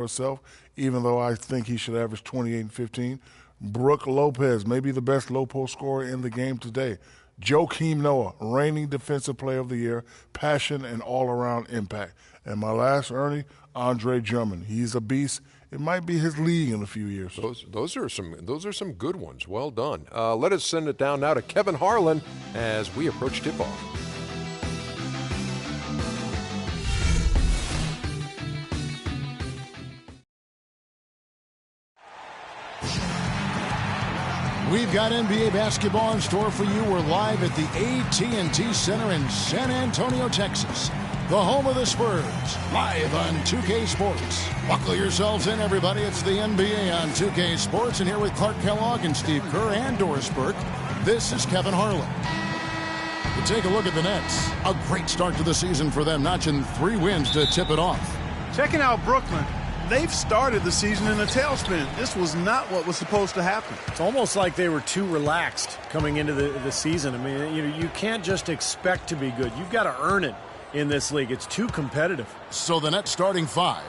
herself, even though I think he should average 28 and 15. Brooke Lopez, maybe the best low-post scorer in the game today. Joakim Noah, reigning Defensive Player of the Year, passion and all-around impact. And my last, Ernie, Andre Drummond. He's a beast. It might be his league in a few years. Those are some good ones. Well done. Let us send it down now to Kevin Harlan as we approach tip-off. We've got NBA basketball in store for you. We're live at the AT&T Center in San Antonio, Texas, the home of the Spurs, live on 2K Sports. Buckle yourselves in, everybody. It's the NBA on 2K Sports, and here with Clark Kellogg and Steve Kerr and Doris Burke, this is Kevin Harlan. You take a look at the Nets. A great start to the season for them, notching 3 wins to tip it off. Checking out Brooklyn. They've started the season in a tailspin. This was not what was supposed to happen. It's almost like they were too relaxed coming into the season. I mean, you can't just expect to be good. You've got to earn it in this league. It's too competitive. So the Nets starting 5.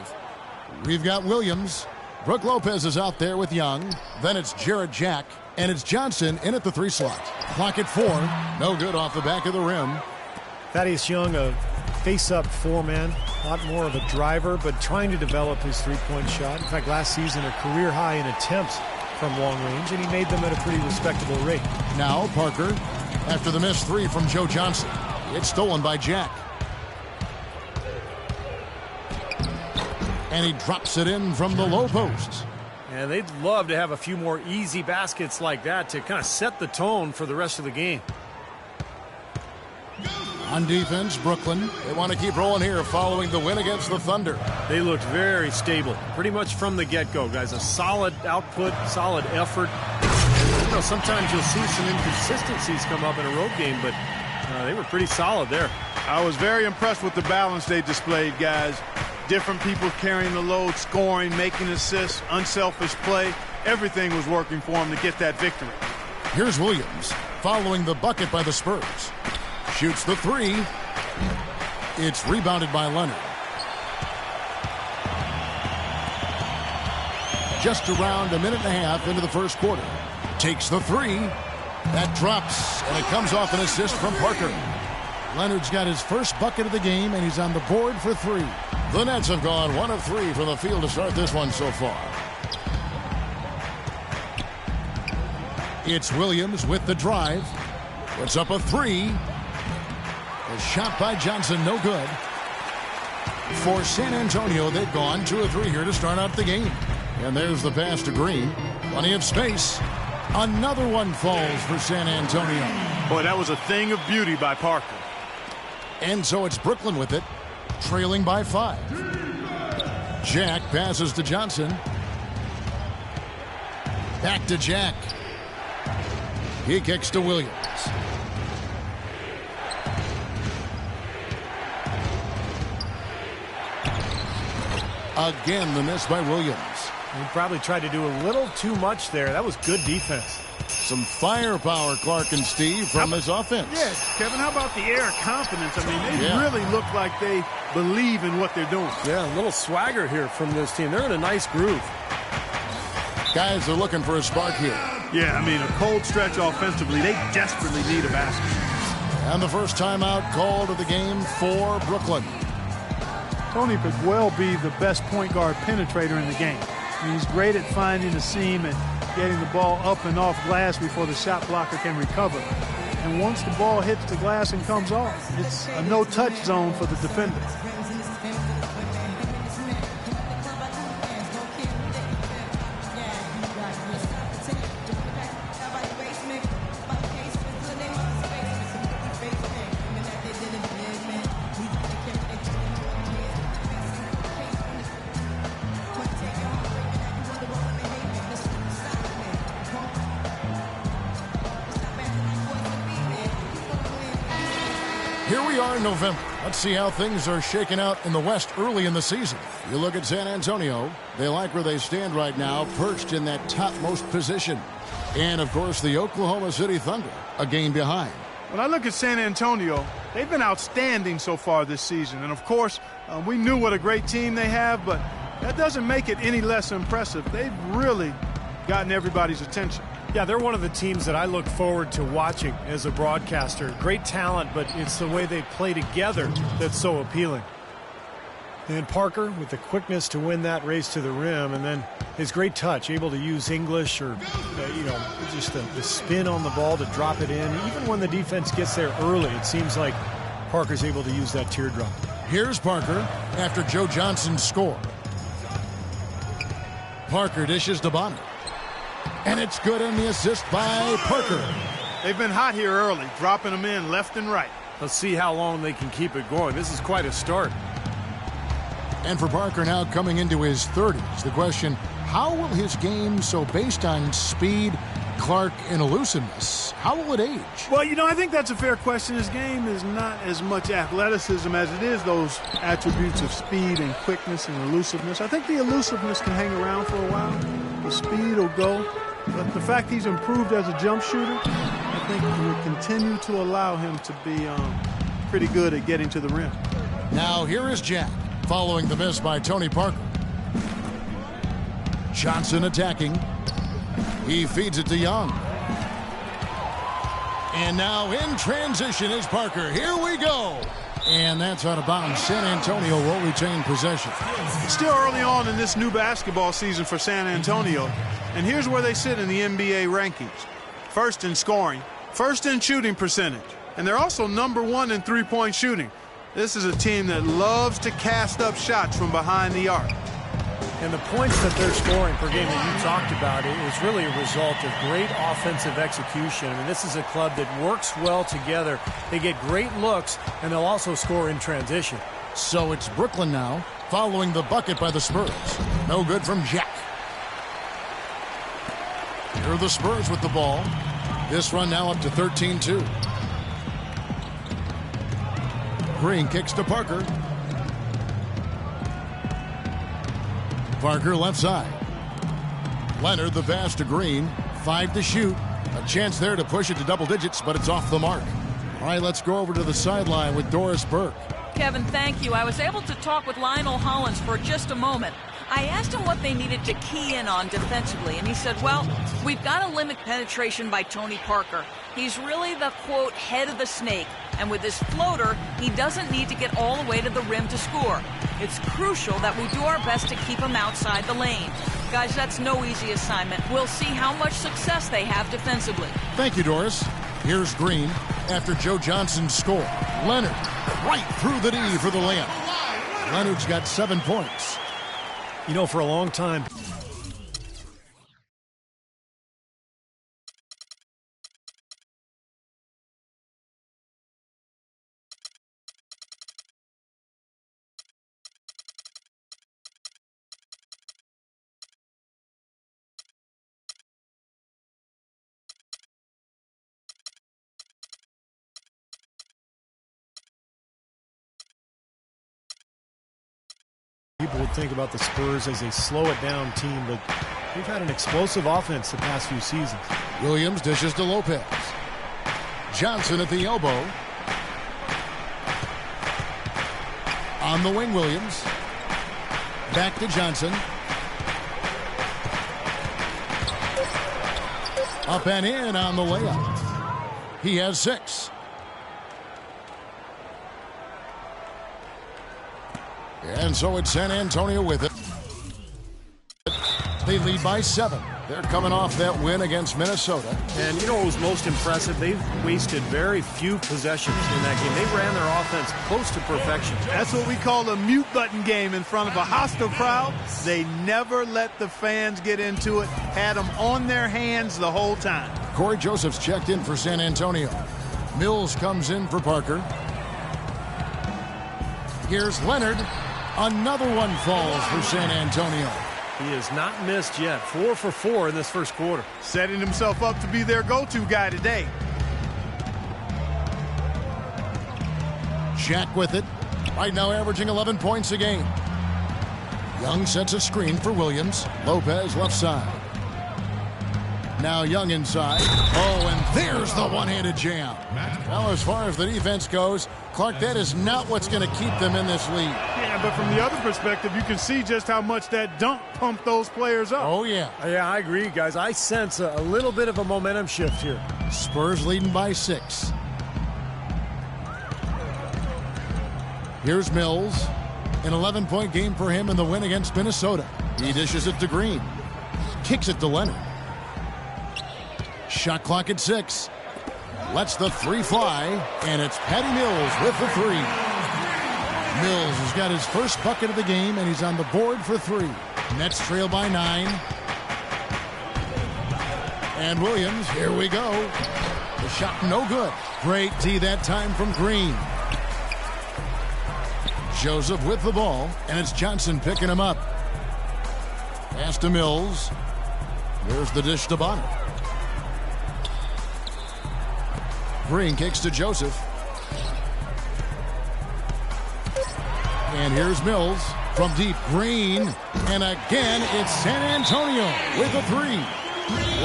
We've got Williams. Brooke Lopez is out there with Young. Then it's Jarrett Jack. And it's Johnson in at the 3 slot. Clock at 4. No good off the back of the rim. Thaddeus Young, a face-up 4-man. A lot more of a driver, but trying to develop his three-point shot. In fact, last season, a career high in attempts from long range, and he made them at a pretty respectable rate. Now Parker, after the missed 3 from Joe Johnson. It's stolen by Jack. And he drops it in from the low post. And they'd love to have a few more easy baskets like that to kind of set the tone for the rest of the game. On defense, Brooklyn. They want to keep rolling here following the win against the Thunder. They looked very stable, pretty much from the get-go, guys. A solid output, solid effort. You know, sometimes you'll see some inconsistencies come up in a road game, but they were pretty solid there. I was very impressed with the balance they displayed, guys. Different people carrying the load, scoring, making assists, unselfish play. Everything was working for them to get that victory. Here's Williams following the bucket by the Spurs. Shoots the 3. It's rebounded by Leonard. Just around a minute and a half into the first quarter. Takes the 3. That drops, and it comes off an assist from Parker. Leonard's got his first bucket of the game, and he's on the board for 3. The Nets have gone 1 of 3 from the field to start this one so far. It's Williams with the drive. Puts up a 3. A shot by Johnson, no good. For San Antonio, they've gone 2 of 3 here to start out the game. And there's the pass to Green. Plenty of space. Another one falls for San Antonio. Boy, that was a thing of beauty by Parker. And so it's Brooklyn with it, trailing by 5. Jack passes to Johnson. Back to Jack. He kicks to Williams. Again, the miss by Williams. He probably tried to do a little too much there. That was good defense. Some firepower, Clark and Steve, from his offense. Yeah, Kevin, how about the air of confidence? I mean, they really look like they believe in what they're doing. Yeah, a little swagger here from this team. They're in a nice groove. Guys are looking for a spark here. Yeah, I mean, a cold stretch offensively. They desperately need a basket. And the first timeout called of the game for Brooklyn. Tony could well be the best point guard penetrator in the game. I mean, he's great at finding the seam and getting the ball up and off glass before the shot blocker can recover. And once the ball hits the glass and comes off, it's a no-touch zone for the defender. Here we are in November. Let's see how things are shaking out in the West early in the season. You look at San Antonio. They like where they stand right now, perched in that topmost position. And, of course, the Oklahoma City Thunder, a game behind. When I look at San Antonio, they've been outstanding so far this season. And, of course, we knew what a great team they have, but That doesn't make it any less impressive. They've really gotten everybody's attention. Yeah, they're one of the teams that I look forward to watching as a broadcaster. Great talent, but it's the way they play together that's so appealing. And Parker with the quickness to win that race to the rim, and then his great touch, able to use English or, just the spin on the ball to drop it in. Even when the defense gets there early, it seems like Parker's able to use that teardrop. Here's Parker after Joe Johnson's score. Parker dishes to Bonner. And it's good on the assist by Parker. They've been hot here early, dropping them in left and right. Let's see how long they can keep it going. This is quite a start. And for Parker now coming into his 30s, the question, how will his game, so based on speed, Clark, and elusiveness, how will it age? Well, I think that's a fair question. His game is not as much athleticism as it is those attributes of speed and quickness and elusiveness. I think the elusiveness can hang around for a while. The speed will go. But the fact he's improved as a jump shooter, I think will continue to allow him to be pretty good at getting to the rim. Now here is Jack, following the miss by Tony Parker. Johnson attacking. He feeds it to Young. And now in transition is Parker. Here we go. And that's out of bounds. San Antonio will retain possession. It's still early on in this new basketball season for San Antonio. And here's where they sit in the NBA rankings. First in scoring, first in shooting percentage. And they're also number 1 in three-point shooting. This is a team that loves to cast up shots from behind the arc. And the points that they're scoring per game that you talked about is really a result of great offensive execution. I mean, this is a club that works well together. They get great looks, and they'll also score in transition. So it's Brooklyn now, following the bucket by the Spurs. No good from Jack. Here are the Spurs with the ball. This run now up to 13-2. Green kicks to Parker. Parker left side. Leonard the pass to Green. 5 to shoot. A chance there to push it to double digits, but it's off the mark. All right, let's go over to the sideline with Doris Burke. Kevin, thank you. I was able to talk with Lionel Hollins for just a moment. I asked him what they needed to key in on defensively, and he said, well, we've got to limit penetration by Tony Parker. He's really the, quote, head of the snake, and with his floater, he doesn't need to get all the way to the rim to score. It's crucial that we do our best to keep him outside the lane. Guys, that's no easy assignment. We'll see how much success they have defensively. Thank you, Doris. Here's Green after Joe Johnson's score. Leonard right through the D for the layup. Leonard's got 7 points. For a long time, people would think about the Spurs as a slow-it-down team, but they've had an explosive offense the past few seasons. Williams dishes to Lopez. Johnson at the elbow. On the wing, Williams. Back to Johnson. Up and in on the layup. He has 6. And so it's San Antonio with it. They lead by 7. They're coming off that win against Minnesota. And what was most impressive? They've wasted very few possessions in that game. They ran their offense close to perfection. That's what we call a mute button game in front of a hostile crowd. They never let the fans get into it. Had them on their hands the whole time. Corey Joseph's checked in for San Antonio. Mills comes in for Parker. Here's Leonard. Another one falls for San Antonio. He has not missed yet. 4 for 4 in this first quarter. Setting himself up to be their go-to guy today. Shaq with it. Right now averaging 11 points a game. Young sets a screen for Williams. Lopez left side. Now Young inside. Oh, and there's the one-handed jam. Well, as far as the defense goes, Clark, that is not what's going to keep them in this lead. Yeah, but from the other perspective, you can see just how much that dunk pumped those players up. Oh, yeah. Yeah, I agree, guys. I sense a little bit of a momentum shift here. Spurs leading by 6. Here's Mills. An 11-point game for him in the win against Minnesota. He dishes it to Green. Kicks it to Leonard. Shot clock at 6. Lets the 3 fly, and it's Patty Mills with the 3. Mills has got his first bucket of the game, and he's on the board for 3. Nets trail by 9. And Williams, here we go. The shot no good. Great D that time from Green. Joseph with the ball, and it's Johnson picking him up. Pass to Mills. There's the dish to Bonner. Green kicks to Joseph. And here's Mills from deep. Green. And again, it's San Antonio with a 3.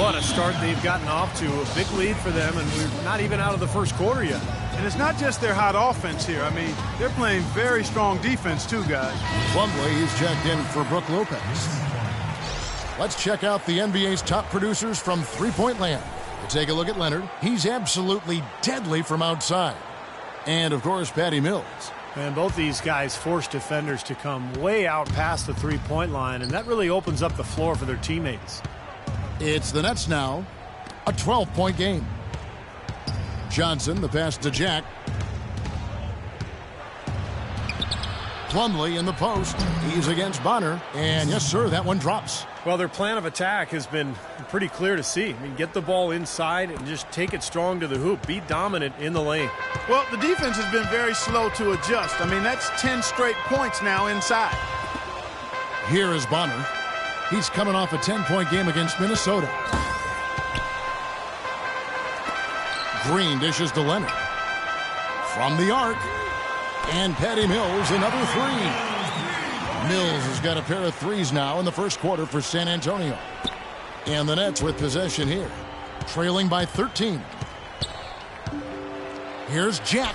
What a start they've gotten off to. A big lead for them, and we're not even out of the first quarter yet. And it's not just their hot offense here. I mean, they're playing very strong defense too, guys. Plumlee, he's checked in for Brook Lopez. Let's check out the NBA's top producers from three-point land. We'll take a look at Leonard. He's absolutely deadly from outside. And, of course, Patty Mills. And both these guys force defenders to come way out past the three-point line, and that really opens up the floor for their teammates. It's the Nets now. A 12-point game. Johnson, the pass to Jack. Plumlee in the post. He's against Bonner. And yes, sir, that one drops. Well, their plan of attack has been pretty clear to see. I mean, get the ball inside and just take it strong to the hoop. Be dominant in the lane. Well, the defense has been very slow to adjust. I mean, that's 10 straight points now inside. Here is Bonner. He's coming off a 10-point game against Minnesota. Green dishes to Leonard. From the arc. And Patty Mills, another 3. Mills has got a pair of 3s now in the first quarter for San Antonio. And the Nets with possession here. Trailing by 13. Here's Jack.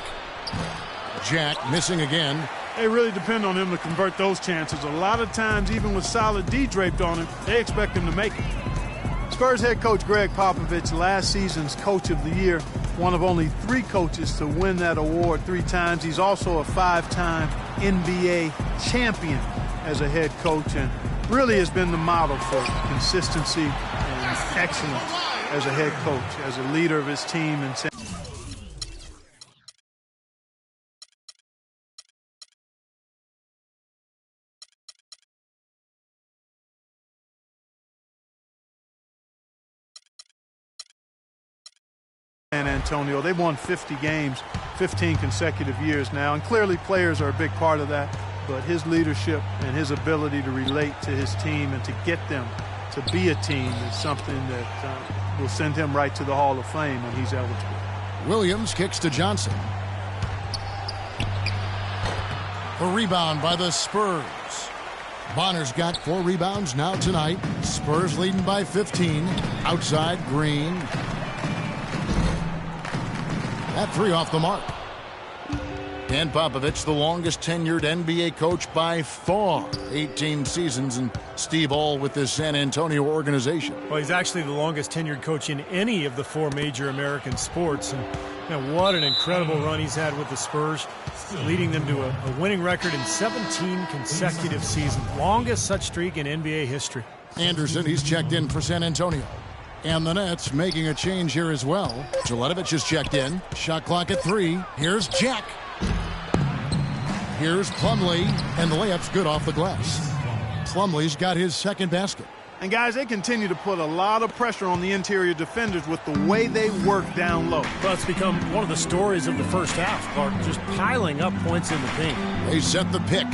Jack missing again. They really depend on him to convert those chances. A lot of times, even with solid D draped on him, they expect him to make it. Spurs head coach Greg Popovich, last season's Coach of the Year, one of only 3 coaches to win that award 3 times. He's also a 5-time NBA champion as a head coach, and really has been the model for consistency and excellence as a head coach, as a leader of his team. And San Antonio, they've won 50 games, 15 consecutive years now, and clearly players are a big part of that, but his leadership and his ability to relate to his team and to get them to be a team is something that will send him right to the Hall of Fame when he's eligible. Williams kicks to Johnson. A rebound by the Spurs. Bonner's got 4 rebounds now tonight. Spurs leading by 15. Outside, Green. That 3 off the mark. Dan Popovich, the longest tenured NBA coach by far. 18 seasons, and Steve All with this San Antonio organization. Well, he's actually the longest tenured coach in any of the 4 major American sports. And what an incredible run he's had with the Spurs, leading them to a winning record in 17 consecutive seasons. Longest such streak in NBA history. Anderson, he's checked in for San Antonio. And the Nets making a change here as well. Jeletovic is checked in. Shot clock at 3. Here's Jack. Here's Plumlee, and the layup's good off the glass. Plumlee's got his second basket. And guys, they continue to put a lot of pressure on the interior defenders with the way they work down low. Well, it's become one of the stories of the first half, Clark, just piling up points in the paint. They set the pick.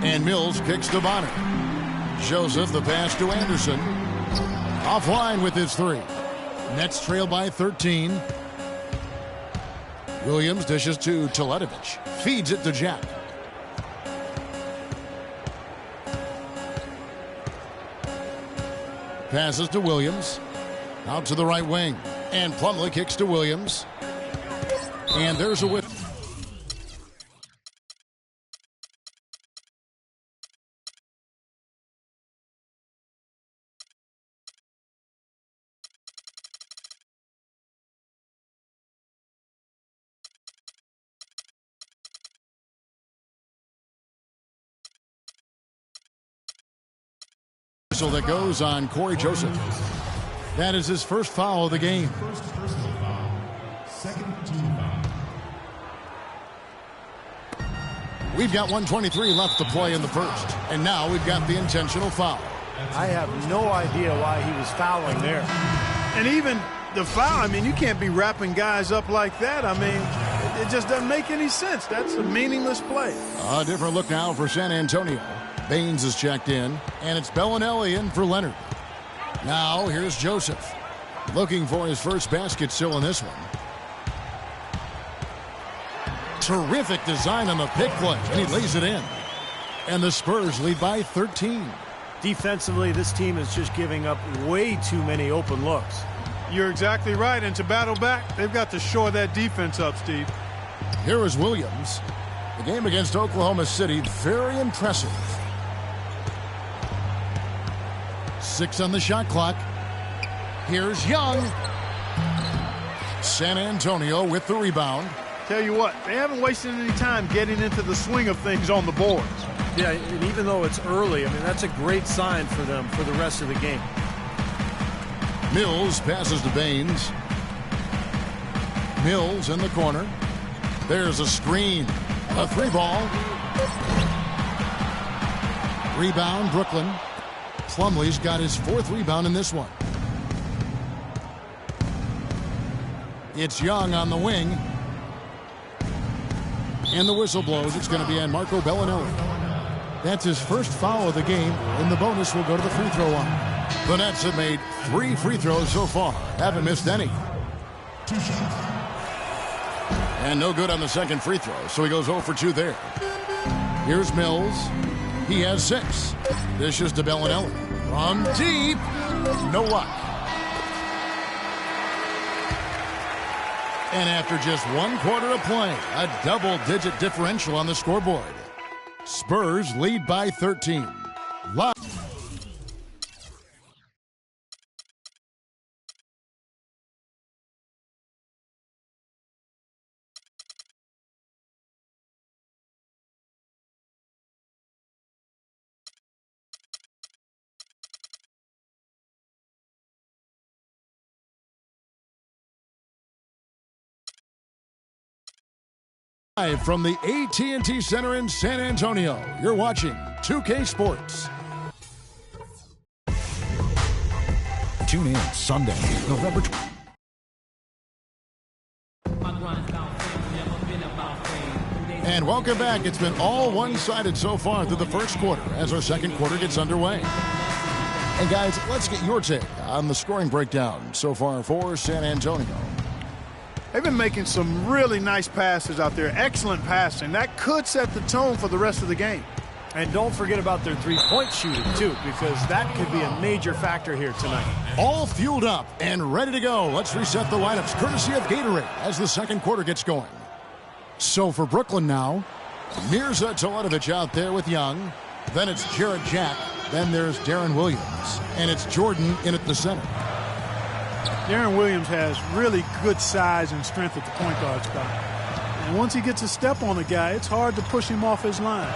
And Mills kicks to Bonner. Joseph, the pass to Anderson. Offline with his 3. Nets trail by 13. Williams dishes to Jeletovic. Feeds it to Jack. Passes to Williams. Out to the right wing. And Plumlee kicks to Williams. And there's a whip. So that goes on Corey Joseph. That is his first foul of the game. We've got 1:23 left to play in the first. And now we've got the intentional foul. I have no idea why he was fouling there. And even the foul, I mean, you can't be wrapping guys up like that. I mean, it just doesn't make any sense. That's a meaningless play. A different look now for San Antonio. Baines is checked in, and it's Bellinelli in for Leonard. Now here's Joseph, looking for his first basket still in this one. Terrific design on the pick play, and he lays it in. And the Spurs lead by 13. Defensively, this team is just giving up way too many open looks. You're exactly right, and to battle back, they've got to shore that defense up, Steve. Here is Williams. The game against Oklahoma City, very impressive. 6 on the shot clock. Here's Young. San Antonio with the rebound. Tell you what, they haven't wasted any time getting into the swing of things on the boards. Yeah, and even though it's early, I mean, that's a great sign for them for the rest of the game. Mills passes to Baines. Mills in the corner. There's a screen. A 3-ball. Rebound, Brooklyn. Plumlee's got his 4th rebound in this one. It's Young on the wing. And the whistle blows. It's going to be on Marco Bellinelli. That's his first foul of the game, and the bonus will go to the free throw line. The Nets have made 3 free throws so far. Haven't missed any. And no good on the second free throw, so he goes 0 for 2 there. Here's Mills. He has 6. Dishes to Bellinelli. From deep. No luck. And after just 1 quarter of play, a double-digit differential on the scoreboard. Spurs lead by 13. Live. Live from the AT&T Center in San Antonio, you're watching 2K Sports. Tune in Sunday, November 20th. And welcome back. It's been all one-sided so far through the first quarter as our second quarter gets underway. And guys, let's get your take on the scoring breakdown so far for San Antonio. They've been making some really nice passes out there. Excellent passing. That could set the tone for the rest of the game. And don't forget about their three-point shooting, too, because that could be a major factor here tonight. All fueled up and ready to go. Let's reset the lineups, courtesy of Gatorade, as the second quarter gets going. So for Brooklyn now, Mirza Teletovic out there with Young. Then it's Jarrett Jack. Then there's Darren Williams. And it's Jordan in at the center. Darren Williams has really good size and strength at the point guard spot. And once he gets a step on a guy, it's hard to push him off his line.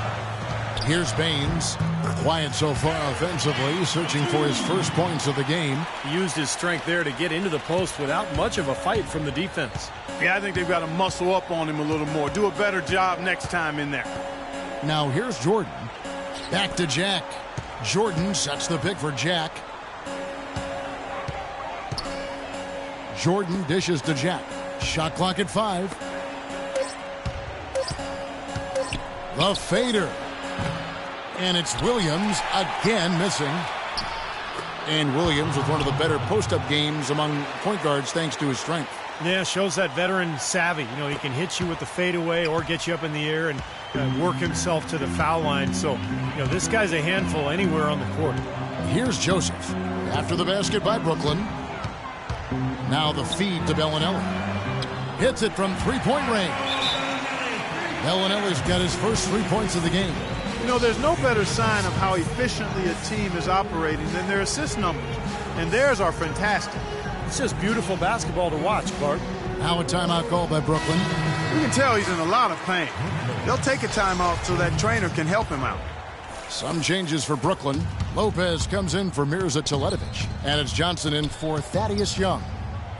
Here's Baines. Quiet so far offensively, searching for his first points of the game. He used his strength there to get into the post without much of a fight from the defense. Yeah, I think they've got to muscle up on him a little more. Do a better job next time in there. Now here's Jordan. Back to Jack. Jordan sets the pick for Jack. Jordan dishes to Jack. Shot clock at 5. The fader. And it's Williams again missing. And Williams with one of the better post-up games among point guards thanks to his strength. Yeah, shows that veteran savvy. You know, he can hit you with the fadeaway or get you up in the air and work himself to the foul line. So, you know, this guy's a handful anywhere on the court. Here's Joseph. After the basket by Brooklyn. Now the feed to Bellinelli. Hits it from three-point range. Bellinelli's got his first 3 points of the game. You know, there's no better sign of how efficiently a team is operating than their assist numbers. And theirs are fantastic. It's just beautiful basketball to watch, Clark. Now a timeout call by Brooklyn. You can tell he's in a lot of pain. They'll take a timeout so that trainer can help him out. Some changes for Brooklyn. Lopez comes in for Mirza Teletovic. And it's Johnson in for Thaddeus Young.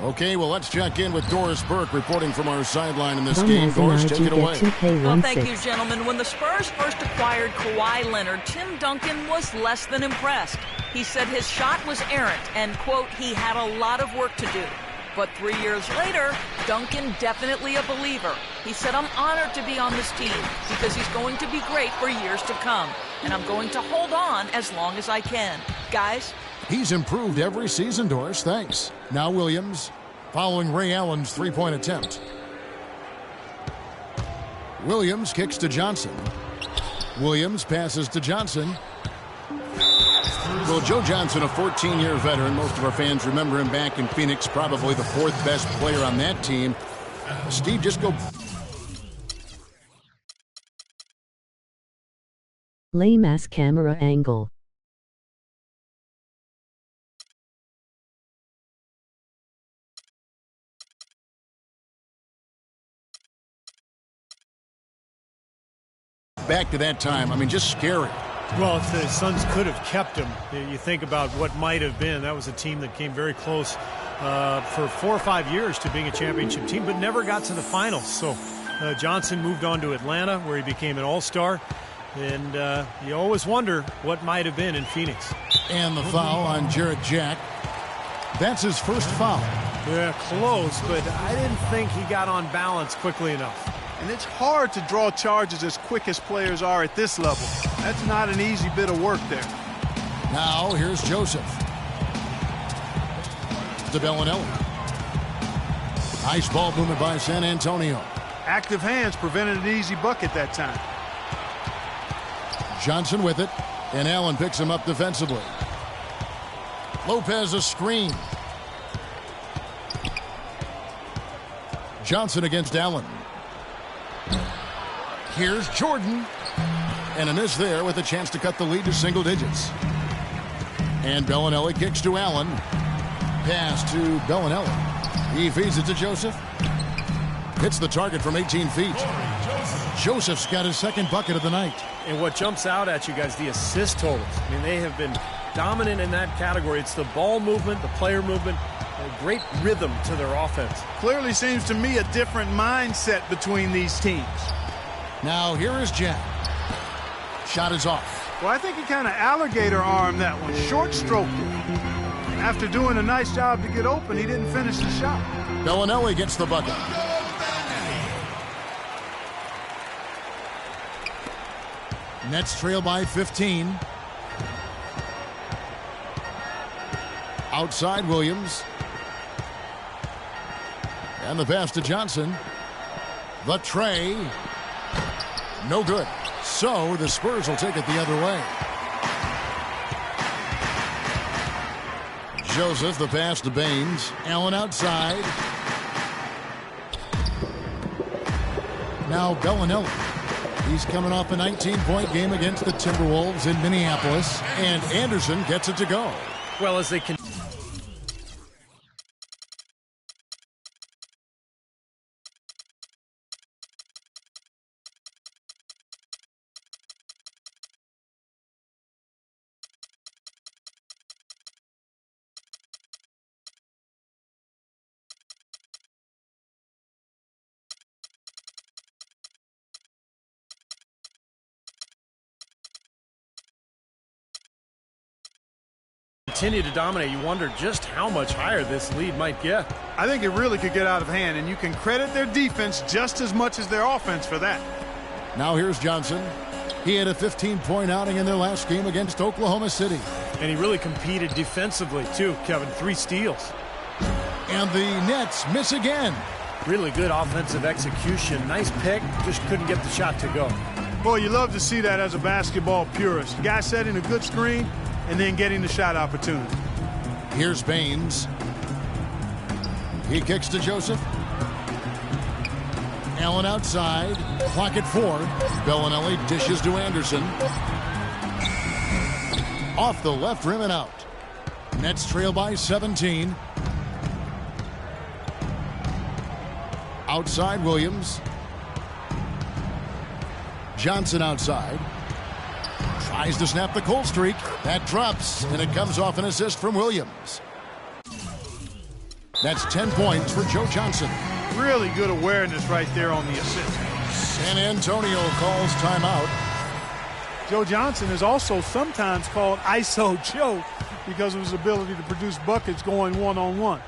Okay, well, let's check in with Doris Burke reporting from our sideline in this game. Doris, take it away. Well, thank you, gentlemen. When the Spurs first acquired Kawhi Leonard, Tim Duncan was less than impressed. He said his shot was errant and, quote, he had a lot of work to do. But 3 years later, Duncan definitely a believer. He said, I'm honored to be on this team because he's going to be great for years to come. And I'm going to hold on as long as I can. Guys? He's improved every season, Doris. Thanks. Now Williams, following Ray Allen's three-point attempt. Williams kicks to Johnson. Williams passes to Johnson. Well, Joe Johnson, a 14-year veteran. Most of our fans remember him back in Phoenix, probably the fourth best player on that team. Steve, just go. Lame-ass camera angle. Back to that time, I mean, just scary. Well, if the Suns could have kept him, you think about what might have been. That was a team that came very close for 4 or 5 years to being a championship team, but never got to the finals. So Johnson moved on to Atlanta, where he became an all-star. And you always wonder what might have been in Phoenix. And the foul on Jarrett Jack. That's his first foul. Yeah, close, but I didn't think he got on balance quickly enough. And it's hard to draw charges as quick as players are at this level. That's not an easy bit of work there. Now here's Joseph. To Bellinelli. Nice ball movement by San Antonio. Active hands prevented an easy bucket that time. Johnson with it, and Allen picks him up defensively. Lopez a screen. Johnson against Allen. Here's Jordan. And a miss there with a chance to cut the lead to single digits. And Bellinelli kicks to Allen. Pass to Bellinelli. He feeds it to Joseph. Hits the target from 18 feet. Joseph's got his second bucket of the night. And what jumps out at you guys, the assist totals. I mean, they have been dominant in that category. It's the ball movement, the player movement, a great rhythm to their offense. Clearly seems to me a different mindset between these teams. Now here is Jack. Shot is off. Well, I think he kind of alligator armed that one, short stroked it. After doing a nice job to get open, he didn't finish the shot. Bellinelli gets the bucket. Nets trail by 15. Outside Williams. And the pass to Johnson. The tray. No good. So the Spurs will take it the other way. Joseph, the pass to Baines. Allen outside. Now Bellinelli. He's coming off a 19-point game against the Timberwolves in Minneapolis. And Anderson gets it to go. Well, as they can. Continue to dominate, you wonder just how much higher this lead might get. I think it really could get out of hand, and you can credit their defense just as much as their offense for that. Now here's Johnson. He had a 15-point outing in their last game against Oklahoma City. And he really competed defensively, too, Kevin. 3 steals. And the Nets miss again. Really good offensive execution. Nice pick, just couldn't get the shot to go. Boy, you love to see that as a basketball purist. Guy setting a good screen and then getting the shot opportunity. Here's Baines. He kicks to Joseph. Allen outside. Clock at 4. Bellinelli dishes to Anderson. Off the left rim and out. Nets trail by 17. Outside Williams. Johnson outside. Tries to snap the cold streak. That drops, and it comes off an assist from Williams. That's 10 points for Joe Johnson. Really good awareness right there on the assist. San Antonio calls timeout. Joe Johnson is also sometimes called ISO Joe because of his ability to produce buckets going one-on-one.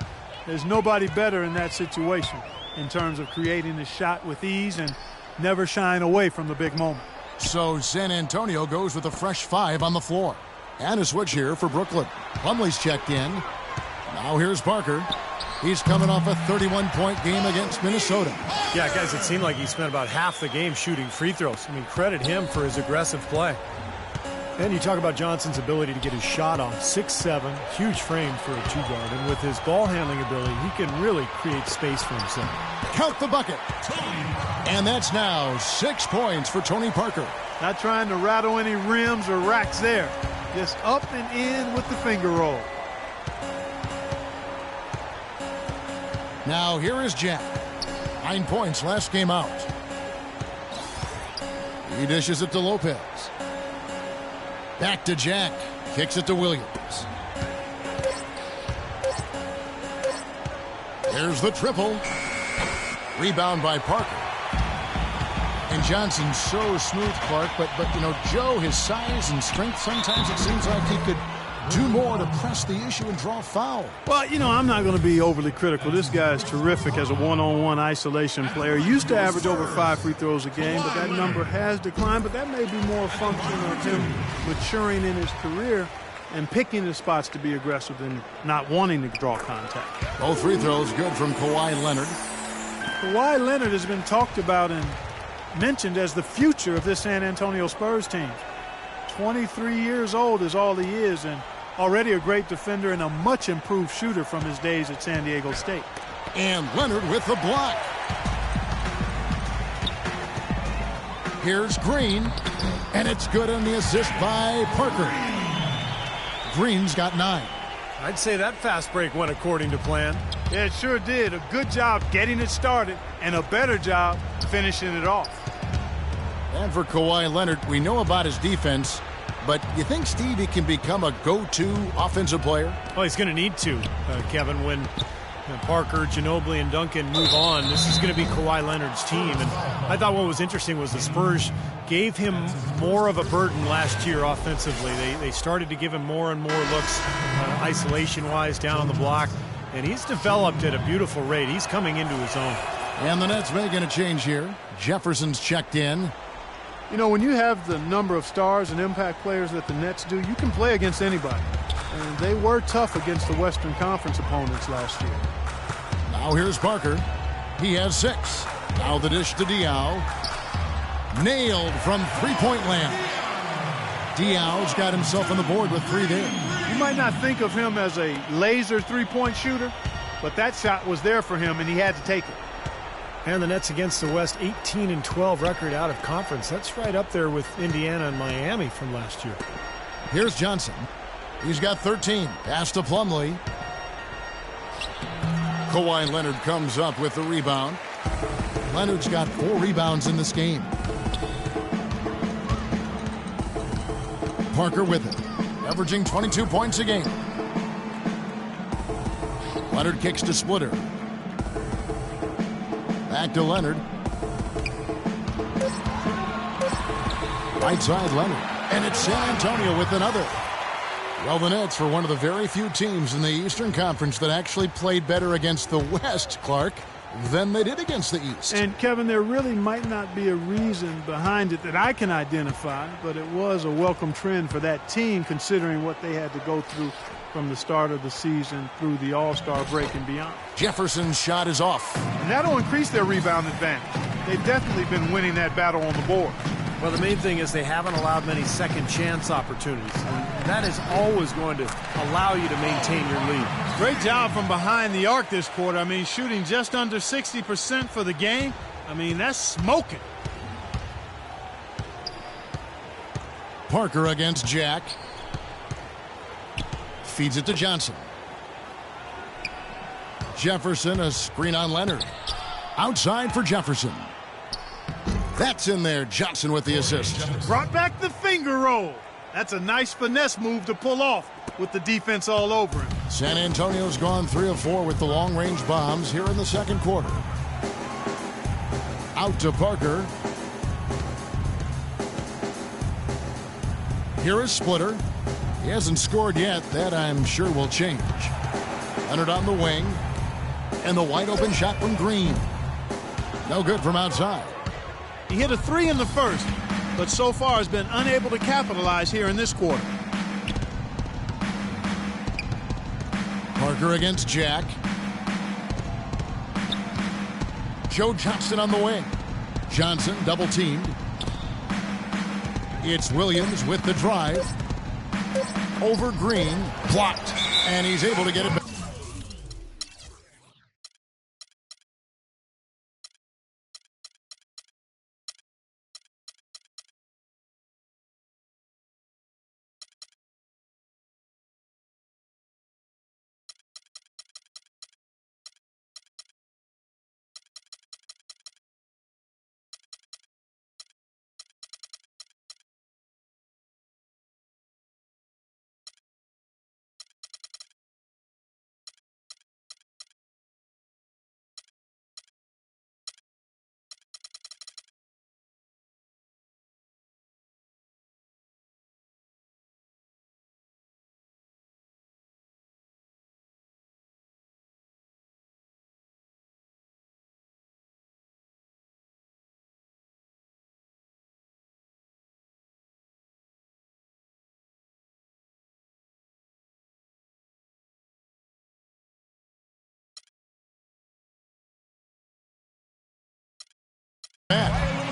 There's nobody better in that situation in terms of creating the shot with ease and never shying away from the big moment. So San Antonio goes with a fresh 5 on the floor. And a switch here for Brooklyn. Plumlee's checked in. Now here's Parker. He's coming off a 31-point game against Minnesota. Yeah, guys, it seemed like he spent about half the game shooting free throws. I mean, credit him for his aggressive play. And you talk about Johnson's ability to get his shot off. 6'7", huge frame for a two-guard. And with his ball handling ability, he can really create space for himself. Count the bucket. And that's now 6 points for Tony Parker. Not trying to rattle any rims or racks there. Just up and in with the finger roll. Now here is Jack. 9 points last game out. He dishes it to Lopez. Back to Jack. Kicks it to Williams. There's the triple. Rebound by Parker. And Johnson's so smooth, Clark, but you know, Joe, his size and strength, sometimes it seems like he could do more to press the issue and draw foul. Well, you know, I'm not going to be overly critical. This guy is terrific as a one-on-one isolation player. He used to average over 5 free throws a game, but that number has declined. But that may be more a function of him maturing in his career and picking his spots to be aggressive than not wanting to draw contact. Both free throws good from Kawhi Leonard. Kawhi Leonard has been talked about and mentioned as the future of this San Antonio Spurs team. 23 years old is all he is, and already a great defender and a much improved shooter from his days at San Diego State. And Leonard with the block. Here's Green, and it's good on the assist by Parker. Green's got 9. I'd say that fast break went according to plan. Yeah, it sure did. A good job getting it started and a better job finishing it off. And for Kawhi Leonard, we know about his defense, but you think, Steve, he can become a go-to offensive player? Well, he's going to need to, Kevin, when Parker, Ginobili, and Duncan move on. This is going to be Kawhi Leonard's team. And I thought what was interesting was the Spurs gave him more of a burden last year offensively. They started to give him more and more looks isolation-wise down on the block. And he's developed at a beautiful rate. He's coming into his own. And the Nets making a change here. Jefferson's checked in. You know, when you have the number of stars and impact players that the Nets do, you can play against anybody. And they were tough against the Western Conference opponents last year. Now here's Parker. He has 6. Now the dish to Diaw. Nailed from three-point land. Diaw's got himself on the board with 3 there. You might not think of him as a laser three-point shooter, but that shot was there for him, and he had to take it. And the Nets against the West, 18-12 record out of conference. That's right up there with Indiana and Miami from last year. Here's Johnson. He's got 13. Pass to Plumlee. Kawhi Leonard comes up with the rebound. Leonard's got 4 rebounds in this game. Parker with it, averaging 22 points a game. Leonard kicks to Splitter. Back to Leonard. Right side Leonard. And it's San Antonio with another. Well, the Nets were one of the very few teams in the Eastern Conference that actually played better against the West, Clark, than they did against the East. And, Kevin, there really might not be a reason behind it that I can identify, but it was a welcome trend for that team considering what they had to go through from the start of the season through the All-Star break and beyond. Jefferson's shot is off. And that'll increase their rebound advantage. They've definitely been winning that battle on the board. Well, the main thing is they haven't allowed many second chance opportunities. And that is always going to allow you to maintain your lead. Great job from behind the arc this quarter. I mean, shooting just under 60% for the game. I mean, that's smoking. Parker against Jack. Feeds it to Johnson. Jefferson, a screen on Leonard. Outside for Jefferson. That's in there. Johnson with the assist. Brought back the finger roll. That's a nice finesse move to pull off with the defense all over him. San Antonio's gone 3 of 4 with the long-range bombs here in the second quarter. Out to Parker. Here is Splitter. He hasn't scored yet. That, I'm sure, will change. Leonard on the wing. And the wide-open shot from Green. No good from outside. He hit a 3 in the first, but so far has been unable to capitalize here in this quarter. Parker against Jack. Joe Johnson on the wing. Johnson double-teamed. It's Williams with the drive. Over Green. Blocked. And he's able to get it back.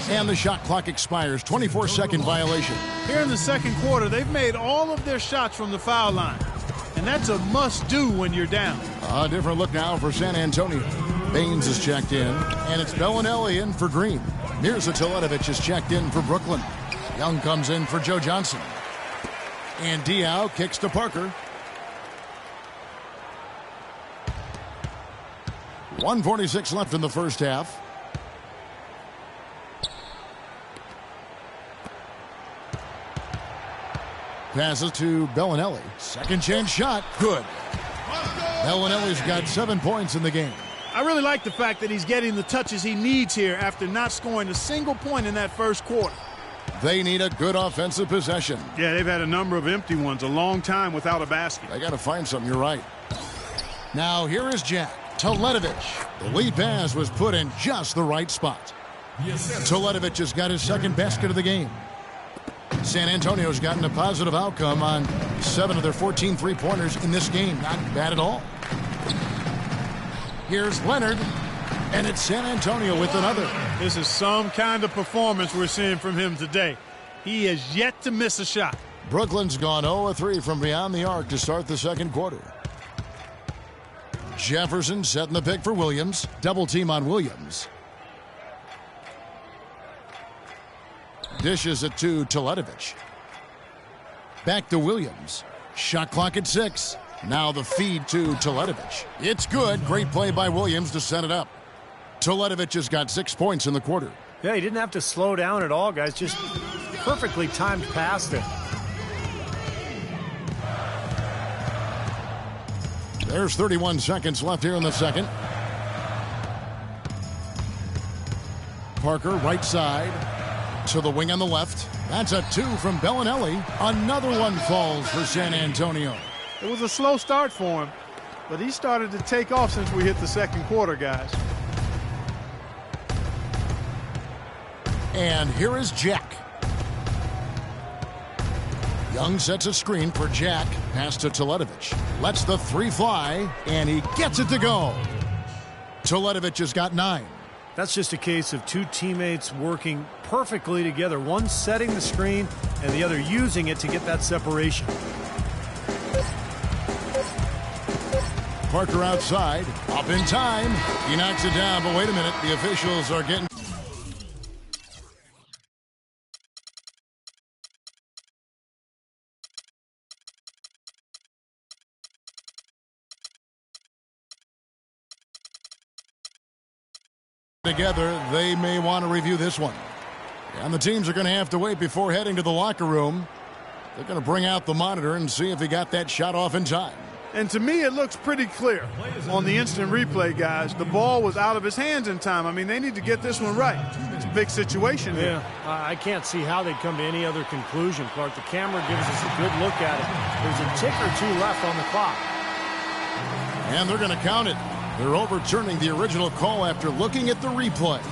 And the shot clock expires. 24-second violation. Here in the second quarter, they've made all of their shots from the foul line. And that's a must-do when you're down. A different look now for San Antonio. Baines is checked in, and it's Bellinelli in for Green. Mirza Teletovic is checked in for Brooklyn. Young comes in for Joe Johnson. And Diao kicks to Parker. 1:46 left in the first half. Passes to Bellinelli. Second chance shot. Good. Bellinelli's got 7 points in the game. I really like the fact that he's getting the touches he needs here after not scoring a single point in that first quarter. They need a good offensive possession. Yeah, they've had a number of empty ones a long time without a basket. They got to find something. You're right. Now here is Jack. Teletovic. The lead pass was put in just the right spot. Teletovic has got his second basket of the game. San Antonio's gotten a positive outcome on 7 of their 14 three-pointers in this game. Not bad at all. Here's Leonard, and it's San Antonio with another. This is some kind of performance we're seeing from him today. He has yet to miss a shot. Brooklyn's gone 0 of 3 from beyond the arc to start the second quarter. Jefferson setting the pick for Williams. Double team on Williams. Dishes it to Teletovic. Back to Williams. Shot clock at 6. Now the feed to Teletovic. It's good. Great play by Williams to set it up. Teletovic has got 6 points in the quarter. Yeah, he didn't have to slow down at all, guys. Just perfectly timed pass there. There's 31 seconds left here in the second. Parker, right side. To the wing on the left. That's a 2 from Bellinelli. Another one falls for San Antonio. It was a slow start for him, but he started to take off since we hit the second quarter, guys. And here is Jack. Young sets a screen for Jack. Pass to Teletovic. Lets the 3 fly, and he gets it to go. Teletovic has got 9. That's just a case of two teammates working perfectly together. One setting the screen and the other using it to get that separation. Parker outside. Up in time. He knocks it down, but wait a minute. The officials are getting... together. They may want to review this one. And the teams are going to have to wait before heading to the locker room. They're going to bring out the monitor and see if he got that shot off in time. And to me, it looks pretty clear on the instant replay, guys. The ball was out of his hands in time. I mean, they need to get this one right. It's a big situation here. Yeah, I can't see how they'd come to any other conclusion, Clark. The camera gives us a good look at it. There's a tick or two left on the clock. And they're going to count it. They're overturning the original call after looking at the replay.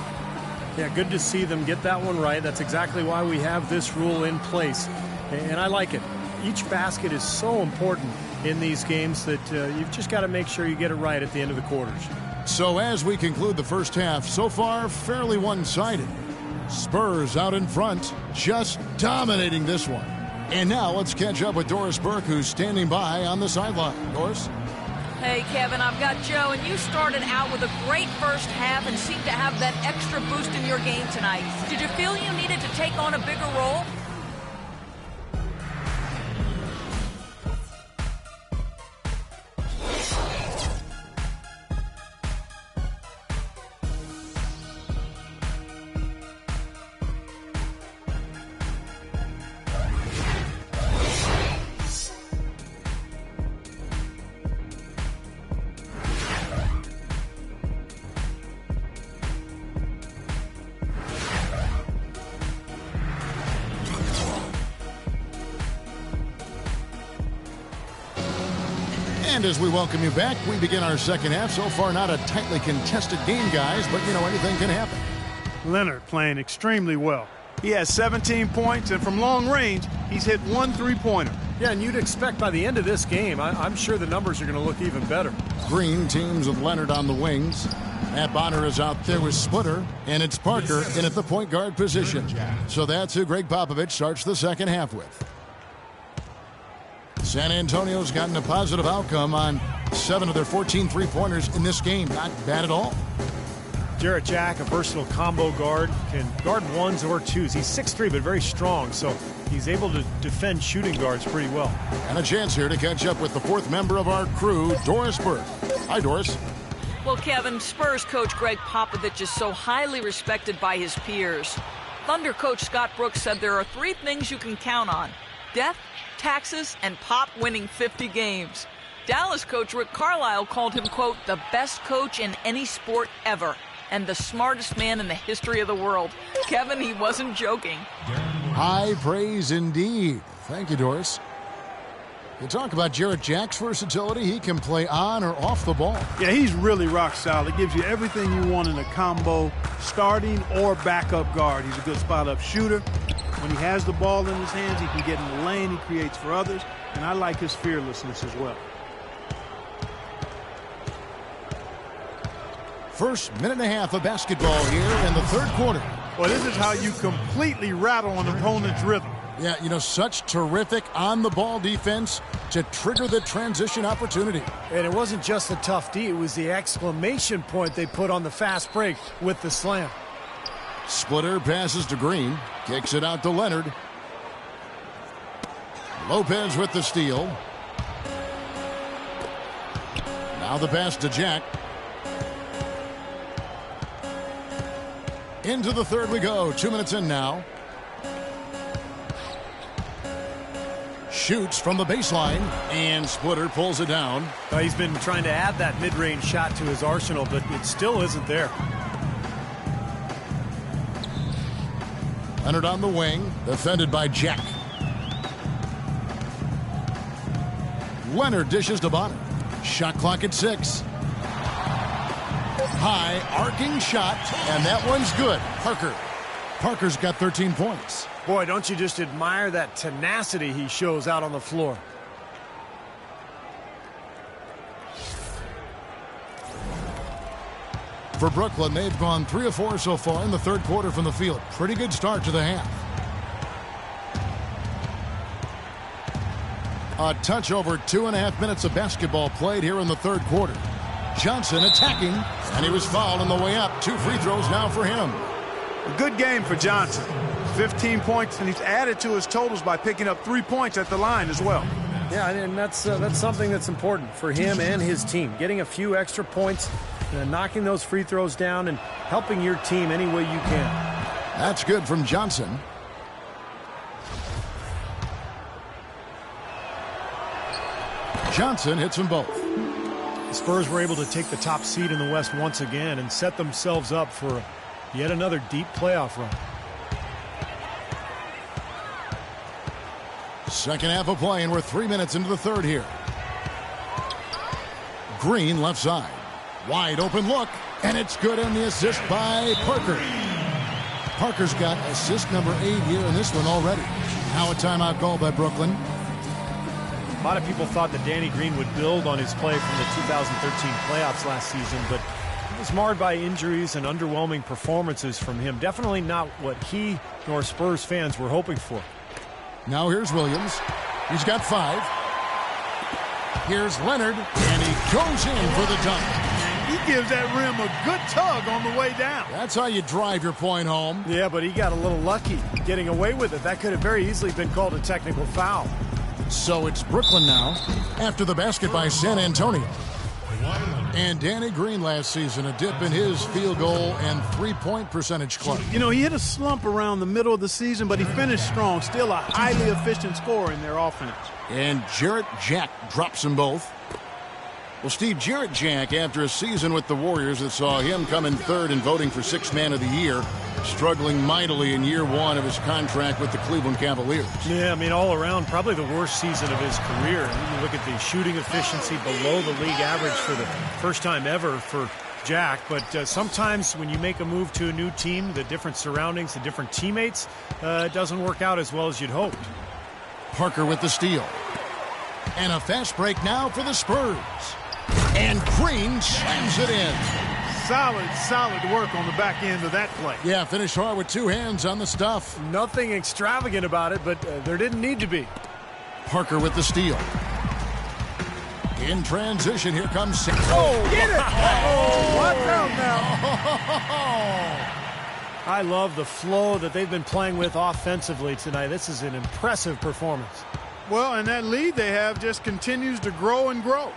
Yeah, good to see them get that one right. That's exactly why we have this rule in place. And I like it. Each basket is so important in these games that you've just got to make sure you get it right at the end of the quarters. So as we conclude the first half, so far fairly one-sided. Spurs out in front, just dominating this one. And now let's catch up with Doris Burke, who's standing by on the sideline. Doris? Hey, Kevin, I've got Joe, and you started out with a great first half and seemed to have that extra boost in your game tonight. Did you feel you needed to take on a bigger role? And as we welcome you back, we begin our second half. So far, not a tightly contested game, guys, but, anything can happen. Leonard playing extremely well. He has 17 points, and from long range, he's hit 1 3-pointer. Yeah, and you'd expect by the end of this game, I'm sure the numbers are going to look even better. Green teams with Leonard on the wings. Matt Bonner is out there with Splitter, and it's Parker in at the point guard position. So that's who Greg Popovich starts the second half with. San Antonio's gotten a positive outcome on 7 of their 14 three-pointers in this game. Not bad at all. Jarrett Jack, a versatile combo guard, can guard ones or twos. He's 6'3", but very strong, so he's able to defend shooting guards pretty well. And a chance here to catch up with the fourth member of our crew, Doris Burke. Hi, Doris. Well, Kevin, Spurs coach Greg Popovich is so highly respected by his peers. Thunder coach Scott Brooks said there are 3 things you can count on: death, taxes, and Pop winning 50 games. Dallas coach Rick Carlisle called him, quote, the best coach in any sport ever and the smartest man in the history of the world. Kevin, he wasn't joking. High praise indeed. Thank you, Doris. You talk about Jarrett Jack's versatility. He can play on or off the ball. Yeah, he's really rock solid. Gives you everything you want in a combo, starting or backup guard. He's a good spot-up shooter. When he has the ball in his hands, he can get in the lane. He creates for others. And I like his fearlessness as well. First minute and a half of basketball here in the third quarter. Well, this is how you completely rattle an opponent's rhythm. Yeah, such terrific on-the-ball defense to trigger the transition opportunity. And it wasn't just the tough D. It was the exclamation point they put on the fast break with the slam. Splitter passes to Green. Kicks it out to Leonard. Lopez with the steal. Now the pass to Jack. Into the third we go. 2 minutes in now. Shoots from the baseline, and Splitter pulls it down. He's been trying to add that mid-range shot to his arsenal, but it still isn't there. Leonard on the wing, defended by Jack. Leonard dishes to Bonner. Shot clock at 6. High arcing shot, and that one's good. Parker's got 13 points. Boy, don't you just admire that tenacity he shows out on the floor. For Brooklyn, they've gone 3 of 4 so far in the third quarter from the field. Pretty good start to the half. A touch over 2.5 minutes of basketball played here in the third quarter. Johnson attacking, and he was fouled on the way up. 2 free throws now for him. A good game for Johnson. 15 points, and he's added to his totals by picking up 3 points at the line as well. Yeah, and that's something that's important for him and his team. Getting a few extra points, knocking those free throws down, and helping your team any way you can. That's good from Johnson. Johnson hits them both. The Spurs were able to take the top seed in the West once again and set themselves up for yet another deep playoff run. Second half of play, and we're 3 minutes into the third here. Green left side. Wide open look, and it's good on the assist by Parker. Parker's got assist number 8 here in this one already. Now a timeout call by Brooklyn. A lot of people thought that Danny Green would build on his play from the 2013 playoffs last season, but it was marred by injuries and underwhelming performances from him. Definitely not what he nor Spurs fans were hoping for. Now here's Williams. He's got 5. Here's Leonard, and he goes in for the dunk. He gives that rim a good tug on the way down. That's how you drive your point home. Yeah, but he got a little lucky getting away with it. That could have very easily been called a technical foul. So it's Brooklyn now after the basket by San Antonio. And Danny Green last season, a dip in his field goal and three-point percentage club. You know, he hit a slump around the middle of the season, but he finished strong. Still a highly efficient scorer in their offense. And Jarrett Jack drops them both. Well, Steve, Jarrett Jack, after a season with the Warriors that saw him come in third and voting for Sixth Man of the Year, struggling mightily in year 1 of his contract with the Cleveland Cavaliers. Yeah, I mean, all around, probably the worst season of his career. You look at the shooting efficiency below the league average for the first time ever for Jack. But sometimes when you make a move to a new team, the different surroundings, the different teammates, it doesn't work out as well as you'd hoped. Parker with the steal. And a fast break now for the Spurs. And Green slams it in. Solid work on the back end of that play. Yeah, finished hard with 2 hands on the stuff. Nothing extravagant about it, but there didn't need to be. Parker with the steal. In transition, here comes Sam. Oh, get it! Oh, watch out now. I love the flow that they've been playing with offensively tonight. This is an impressive performance. Well, and that lead they have just continues to grow and grow.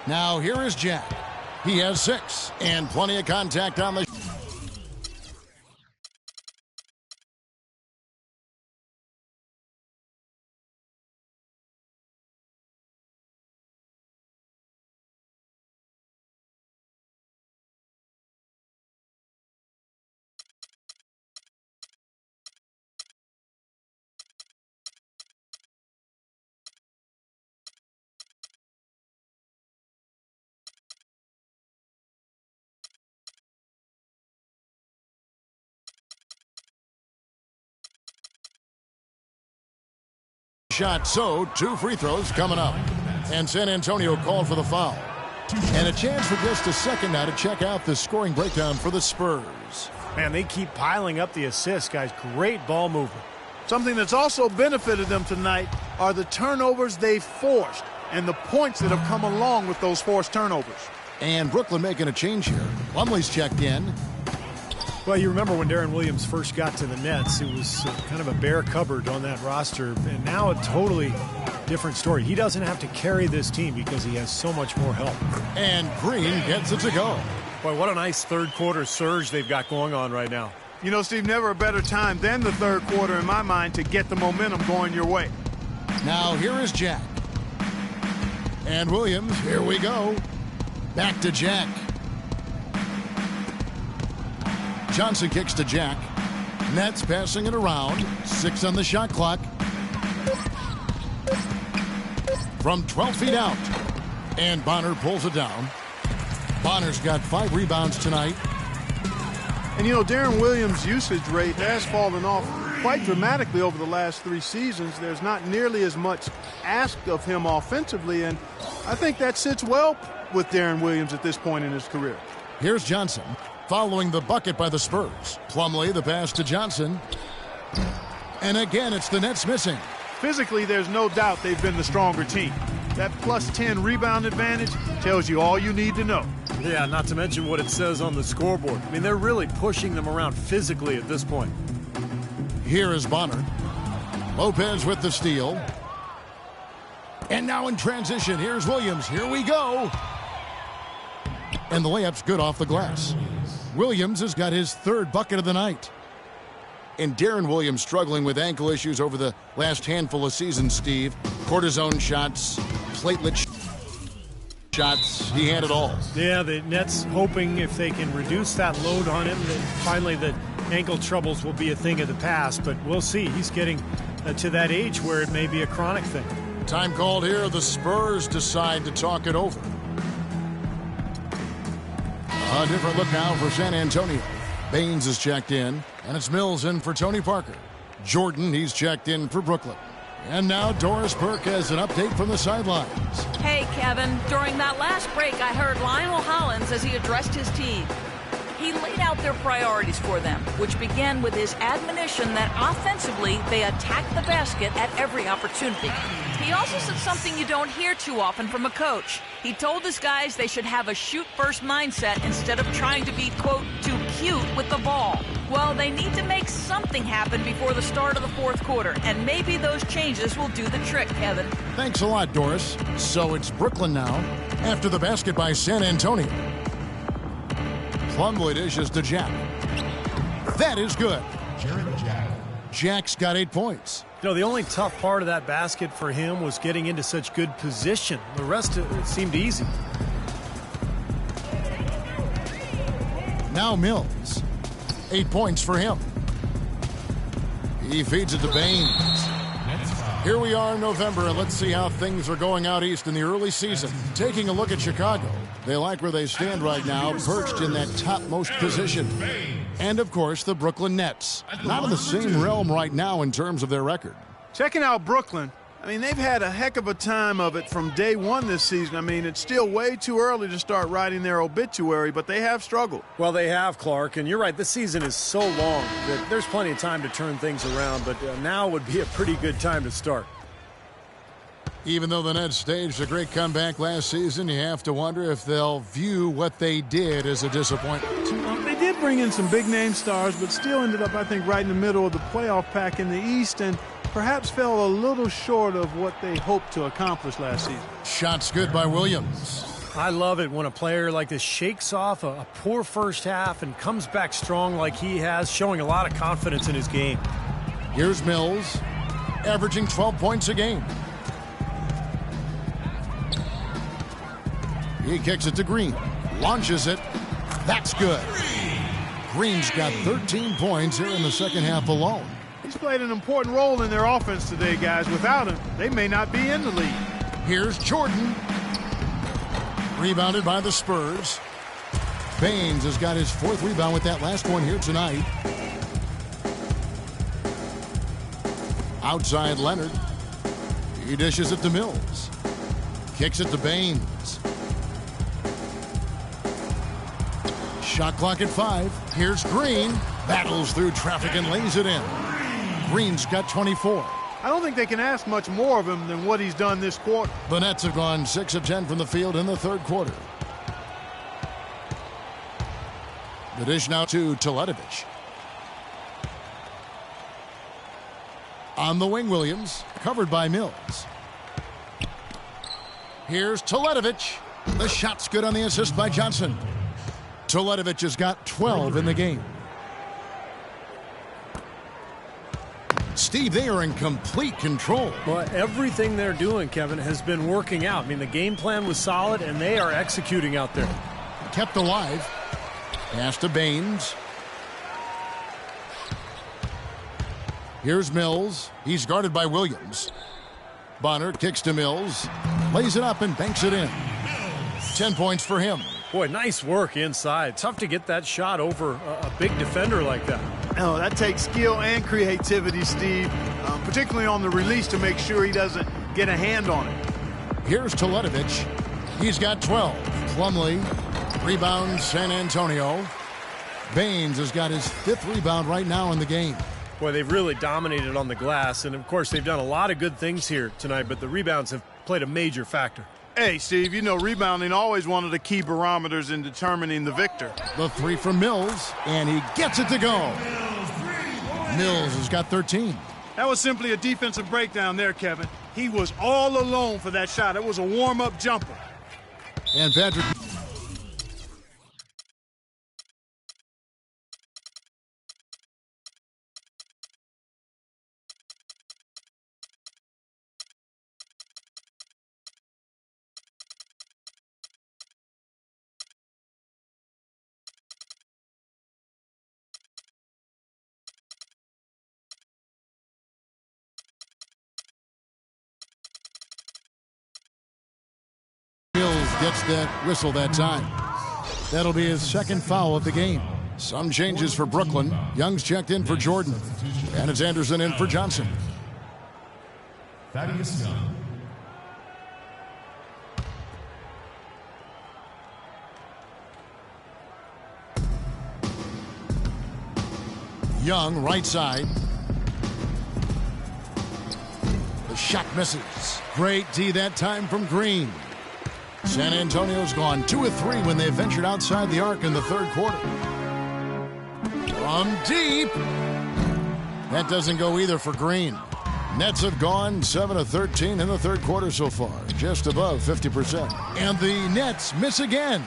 Now here is Jack. He has 6 and plenty of contact on the shot. So 2 free throws coming up. And San Antonio called for the foul. And a chance for just a second now to check out the scoring breakdown for the Spurs. Man, they keep piling up the assists, guys. Great ball movement. Something that's also benefited them tonight are the turnovers they've forced and the points that have come along with those forced turnovers. And Brooklyn making a change here. Plumlee's checked in. Well, you remember when Darren Williams first got to the Nets, it was kind of a bare cupboard on that roster, and now a totally different story. He doesn't have to carry this team because he has so much more help. And Green gets it to go. Boy, what a nice third-quarter surge they've got going on right now. You know, Steve, never a better time than the third quarter in my mind to get the momentum going your way. Now here is Jack. And Williams, here we go. Back to Jack. Johnson kicks to Jack. Nets passing it around. 6 on the shot clock. From 12 feet out. And Bonner pulls it down. Bonner's got 5 rebounds tonight. And, you know, Darren Williams' usage rate has fallen off quite dramatically over the last 3 seasons. There's not nearly as much asked of him offensively, and I think that sits well with Darren Williams at this point in his career. Here's Johnson. Following the bucket by the Spurs. Plumlee, the pass to Johnson. And again, it's the Nets missing. Physically, there's no doubt they've been the stronger team. That plus 10 rebound advantage tells you all you need to know. Yeah, not to mention what it says on the scoreboard. I mean, they're really pushing them around physically at this point. Here is Bonner. Lopez with the steal. And now in transition, here's Williams. Here we go. And the layup's good off the glass. Williams has got his 3rd bucket of the night. And Darren Williams struggling with ankle issues over the last handful of seasons, Steve. Cortisone shots, platelet Shots, he had it all. Yeah, the Nets hoping if they can reduce that load on him, then finally the ankle troubles will be a thing of the past. But we'll see. He's getting to that age where it may be a chronic thing. Time called here. The Spurs decide to talk it over. A different look now for San Antonio. Baines is checked in, and it's Mills in for Tony Parker. Jordan, he's checked in for Brooklyn. And now Doris Burke has an update from the sidelines. Hey, Kevin. During that last break, I heard Lionel Hollins as he addressed his team. He laid out their priorities for them, which began with his admonition that offensively they attack the basket at every opportunity. He also said something you don't hear too often from a coach. He told his guys they should have a shoot-first mindset instead of trying to be, quote, too cute with the ball. Well, they need to make something happen before the start of the fourth quarter, and maybe those changes will do the trick, Kevin. Thanks a lot, Doris. So it's Brooklyn now, after the basket by San Antonio. Plumlee dishes to Jack. That is good. Jack's got 8 points. You know, the only tough part of that basket for him was getting into such good position. The rest of it seemed easy. Now Mills. 8 points for him. He feeds it to Baines. Here we are in November, and let's see how things are going out east in the early season. Taking a look at Chicago. They like where they stand right now, perched in that topmost position. And, of course, the Brooklyn Nets. Not in the same realm right now in terms of their record. Checking out Brooklyn, I mean, they've had a heck of a time of it from day one this season. I mean, it's still way too early to start writing their obituary, but they have struggled. Well, they have, Clark, and you're right. This season is so long that there's plenty of time to turn things around, but now would be a pretty good time to start. Even though the Nets staged a great comeback last season, you have to wonder if they'll view what they did as a disappointment. They did bring in some big-name stars, but still ended up, I think, right in the middle of the playoff pack in the East, and perhaps fell a little short of what they hoped to accomplish last season. Shots good by Williams. I love it when a player like this shakes off a poor first half and comes back strong like he has, showing a lot of confidence in his game. Here's Mills, averaging 12 points a game. He kicks it to Green, launches it. That's good. Green's got 13 points here in the second half alone. He's played an important role in their offense today, guys. Without him, they may not be in the league. Here's Jordan. Rebounded by the Spurs. Baines has got his 4th rebound with that last one here tonight. Outside Leonard. He dishes it to Mills. Kicks it to Baines. Shot clock at 5. Here's Green. Battles through traffic and lays it in. Green's got 24. I don't think they can ask much more of him than what he's done this quarter. The Nets have gone 6 of 10 from the field in the third quarter. The dish now to Teletovic. On the wing, Williams, covered by Mills. Here's Teletovic. The shot's good on the assist by Johnson. Teletovic has got 12 in the game. Steve, they are in complete control. Well, everything they're doing, Kevin, has been working out. I mean, the game plan was solid, and they are executing out there. Kept alive. Pass to Baines. Here's Mills. He's guarded by Williams. Bonner kicks to Mills. Lays it up and banks it in. 10 points for him. Boy, nice work inside. Tough to get that shot over a big defender like that. Oh, that takes skill and creativity, Steve, particularly on the release to make sure he doesn't get a hand on it. Here's Teletovic. He's got 12. Plumlee rebounds San Antonio. Baines has got his 5th rebound right now in the game. Boy, they've really dominated on the glass, and of course they've done a lot of good things here tonight, but the rebounds have played a major factor. Hey, Steve, you know rebounding always one of the key barometers in determining the victor. The 3 from Mills, and he gets it to go. Mills has got 13. That was simply a defensive breakdown there, Kevin. He was all alone for that shot. It was a warm-up jumper. And Patrick gets that whistle that time. That'll be his second foul of the game. Some changes for Brooklyn. Young's checked in for Jordan. And it's Anderson in for Johnson. Thaddeus Young. Young, right side. The shot misses. Great D that time from Green. San Antonio's gone 2 of 3 when they ventured outside the arc in the third quarter. From deep. That doesn't go either for Green. Nets have gone 7 of 13 in the third quarter so far, just above 50%. And the Nets miss again.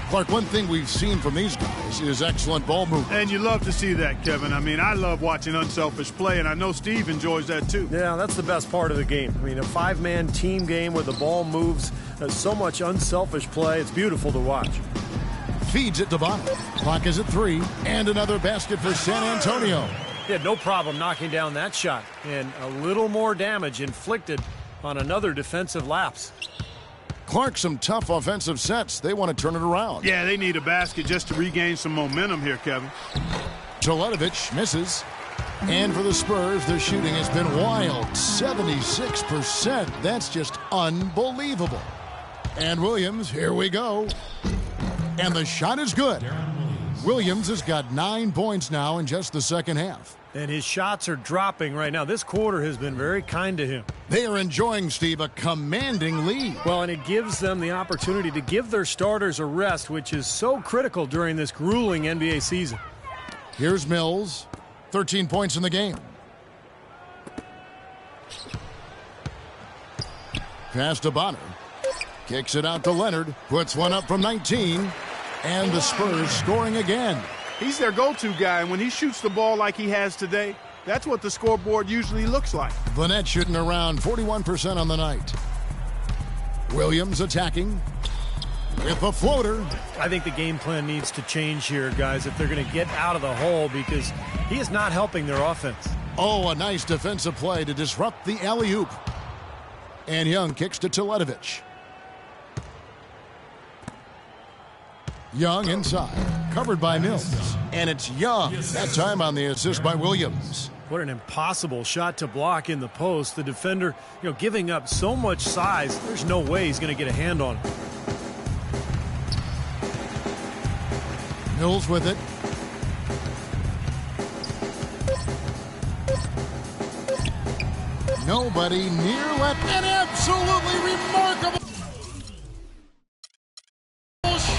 Clark, one thing we've seen from these guys is excellent ball movement. And you love to see that, Kevin. I mean, I love watching unselfish play, and I know Steve enjoys that too. Yeah, that's the best part of the game. I mean, a 5-man team game where the ball moves, so much unselfish play. It's beautiful to watch. Feeds it to Bonner. Clock is at 3, and another basket for San Antonio. He had no problem knocking down that shot, and a little more damage inflicted on another defensive lapse. Clark, some tough offensive sets. They want to turn it around. Yeah, they need a basket just to regain some momentum here, Kevin. Teletovic misses. And for the Spurs, their shooting has been wild. 76%. That's just unbelievable. And Williams, here we go. And the shot is good. Williams has got 9 points now in just the second half. And his shots are dropping right now. This quarter has been very kind to him. They are enjoying, Steve, a commanding lead. Well, and it gives them the opportunity to give their starters a rest, which is so critical during this grueling NBA season. Here's Mills. 13 points in the game. Pass to Bonner. Kicks it out to Leonard. Puts one up from 19. And the Spurs scoring again. He's their go-to guy, and when he shoots the ball like he has today, that's what the scoreboard usually looks like. The net shooting around 41% on the night. Williams attacking with a floater. I think the game plan needs to change here, guys, if they're going to get out of the hole, because he is not helping their offense. Oh, a nice defensive play to disrupt the alley-oop. And Young kicks to Teletovic. Young inside, covered by Mills. And it's Young, that time on the assist by Williams. What an impossible shot to block in the post. The defender, giving up so much size, there's no way he's going to get a hand on it. Mills with it. Nobody near left. An absolutely remarkable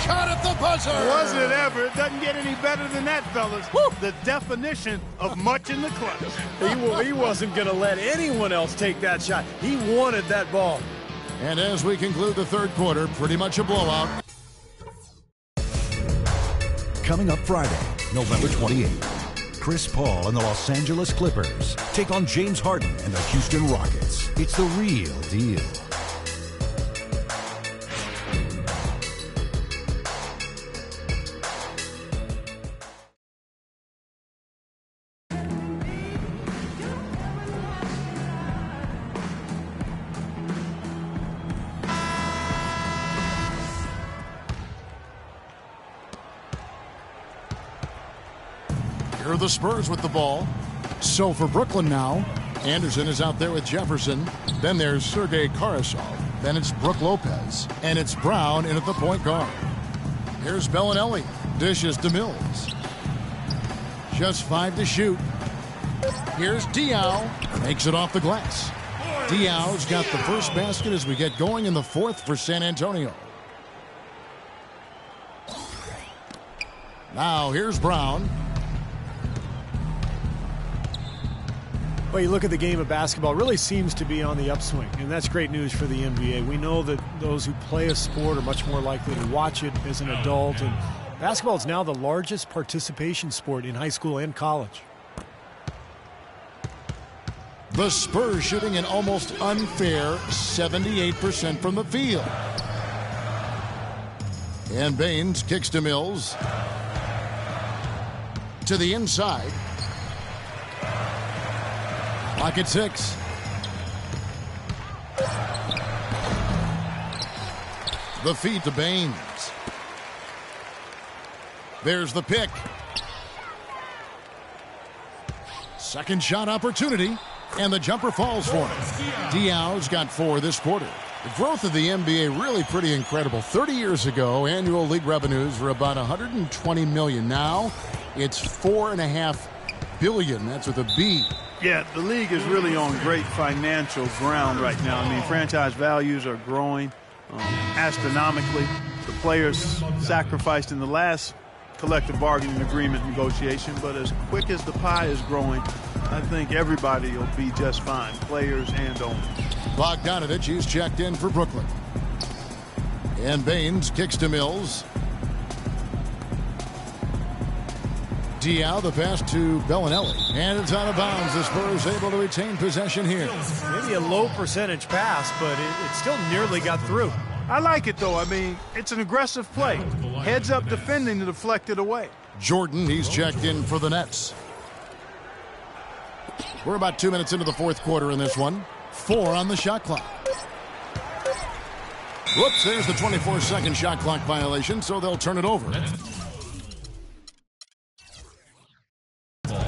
shot at the buzzer. Was it ever? It doesn't get any better than that, fellas. Woo! The definition of much in the clutch. He wasn't going to let anyone else take that shot. He wanted that ball. And as we conclude the third quarter, pretty much a blowout. Coming up Friday, November 28th, Chris Paul and the Los Angeles Clippers take on James Harden and the Houston Rockets. It's the real deal. Here are the Spurs with the ball. So for Brooklyn now, Anderson is out there with Jefferson. Then there's Sergei Karasov. Then it's Brook Lopez. And it's Brown in at the point guard. Here's Bellinelli. Dishes to Mills. Just 5 to shoot. Here's Diaw. Makes it off the glass. Diaw's got the first basket as we get going in the fourth for San Antonio. Now here's Brown. Well, you look at the game of basketball, it really seems to be on the upswing, and that's great news for the NBA. We know that those who play a sport are much more likely to watch it as an adult, and basketball is now the largest participation sport in high school and college. The Spurs shooting an almost unfair 78% from the field. And Baines kicks to Mills. To the inside. Clock at 6. The feed to Baines. There's the pick. Second shot opportunity, and the jumper falls for him. Diaw's got 4 this quarter. The growth of the NBA really pretty incredible. 30 years ago, annual league revenues were about $120 million. Now, it's $4.5 billion. That's with a B. Yeah, the league is really on great financial ground right now. I mean, franchise values are growing astronomically. The players sacrificed in the last collective bargaining agreement negotiation, but as quick as the pie is growing, I think everybody will be just fine, players and owners. Bogdanovich, he's checked in for Brooklyn. And Baines kicks to Mills. Diaw, the pass to Bellinelli. And it's out of bounds. The Spurs able to retain possession here. Maybe a low percentage pass, but it still nearly got through. I like it, though. I mean, it's an aggressive play. Heads up defending to deflect it away. Jordan, he's checked in for the Nets. We're about 2 minutes into the fourth quarter in this one. 4 on the shot clock. Whoops, there's the 24-second shot clock violation, so they'll turn it over.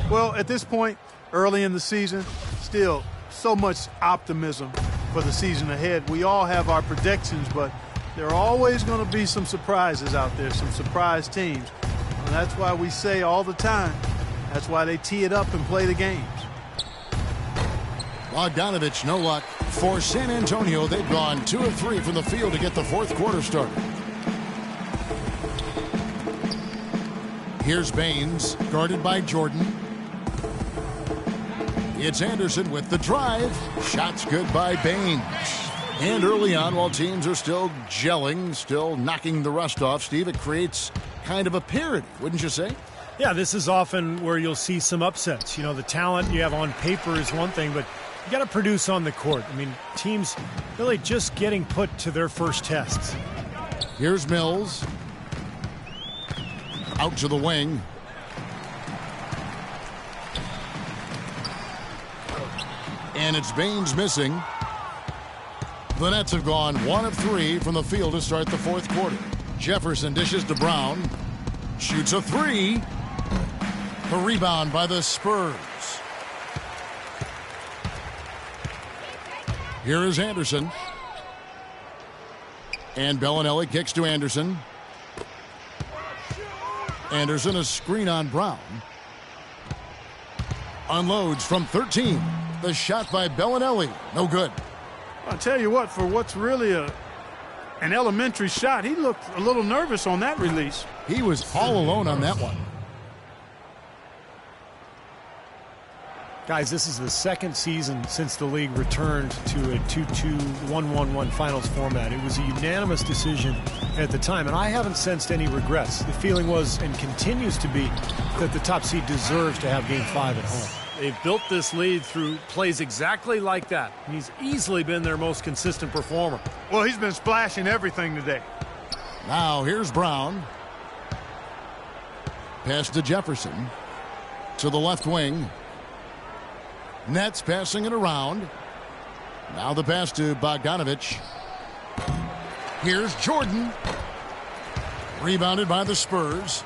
Well, at this point, early in the season, still so much optimism for the season ahead. We all have our predictions, but there are always going to be some surprises out there, some surprise teams. And that's why we say all the time, that's why they tee it up and play the games. Bogdanovich, no luck. For San Antonio, they've gone 2 of 3 from the field to get the fourth quarter started. Here's Baines, guarded by Jordan. It's Anderson with the drive. Shots good by Baines. And early on, while teams are still gelling, still knocking the rust off, Steve, it creates kind of a parity, wouldn't you say? Yeah, this is often where you'll see some upsets. You know, the talent you have on paper is one thing, but you got to produce on the court. I mean, teams really just getting put to their first tests. Here's Mills. Out to the wing. And it's Baines missing. The Nets have gone 1 of 3 from the field to start the fourth quarter. Jefferson dishes to Brown. Shoots a 3. A rebound by the Spurs. Here is Anderson. And Bellinelli kicks to Anderson. Anderson, a screen on Brown. Unloads from 13. The shot by Bellinelli. No good. I'll tell you what, for what's really an elementary shot, he looked a little nervous on that release. He was all alone on that one. Guys, this is the second season since the league returned to a 2-2-1-1-1 finals format. It was a unanimous decision at the time, and I haven't sensed any regrets. The feeling was, and continues to be, that the top seed deserves to have Game 5 at home. They've built this lead through plays exactly like that. He's easily been their most consistent performer. Well, he's been splashing everything today. Now here's Brown. Pass to Jefferson. To the left wing. Nets passing it around. Now the pass to Bogdanovich. Here's Jordan. Rebounded by the Spurs.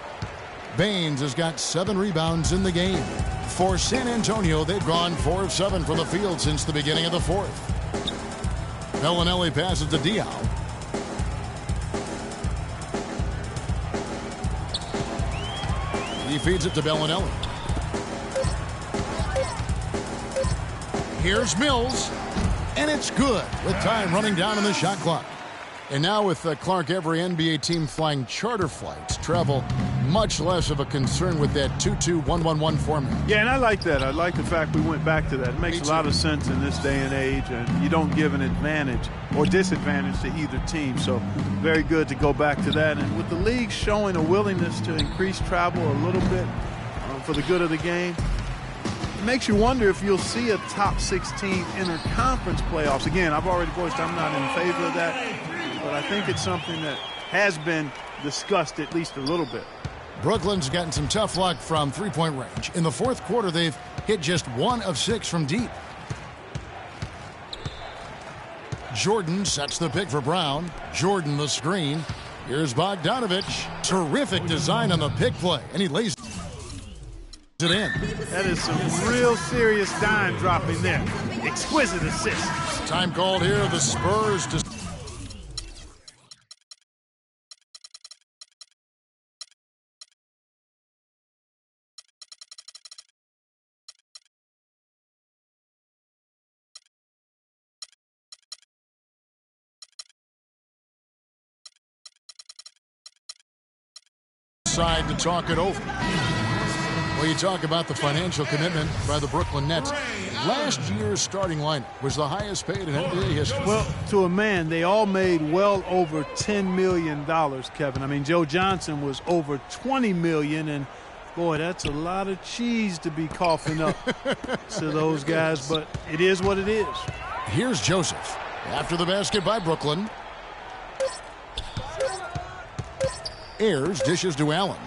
Baines has got 7 rebounds in the game. For San Antonio, they've gone 4 of 7 from the field since the beginning of the fourth. Bellinelli passes to Diaw. He feeds it to Bellinelli. Here's Mills, and it's good with time running down on the shot clock. And now with Clark, every NBA team flying charter flights, travel much less of a concern with that 2-2-1-1-1 format. Yeah, and I like that. I like the fact we went back to that. It makes a lot of sense in this day and age, and you don't give an advantage or disadvantage to either team. So very good to go back to that. And with the league showing a willingness to increase travel a little bit for the good of the game, it makes you wonder if you'll see a top 16 interconference playoffs. Again, I've already voiced I'm not in favor of that, but I think it's something that has been discussed at least a little bit. Brooklyn's gotten some tough luck from three-point range. In the fourth quarter, they've hit just 1 of 6 from deep. Jordan sets the pick for Brown. Jordan the screen. Here's Bogdanovich. Terrific design on the pick play, and he lays it in. That is some real serious dime dropping there. Exquisite assist. Time called here. The Spurs to side to talk it over. Well, you talk about the financial commitment by the Brooklyn Nets. Last year's starting lineup was the highest paid in NBA history. Well, to a man, they all made well over $10 million, Kevin. I mean, Joe Johnson was over $20 million, and boy, that's a lot of cheese to be coughing up to those guys, but it is what it is. Here's Joseph after the basket by Brooklyn. Ayers dishes to Allen.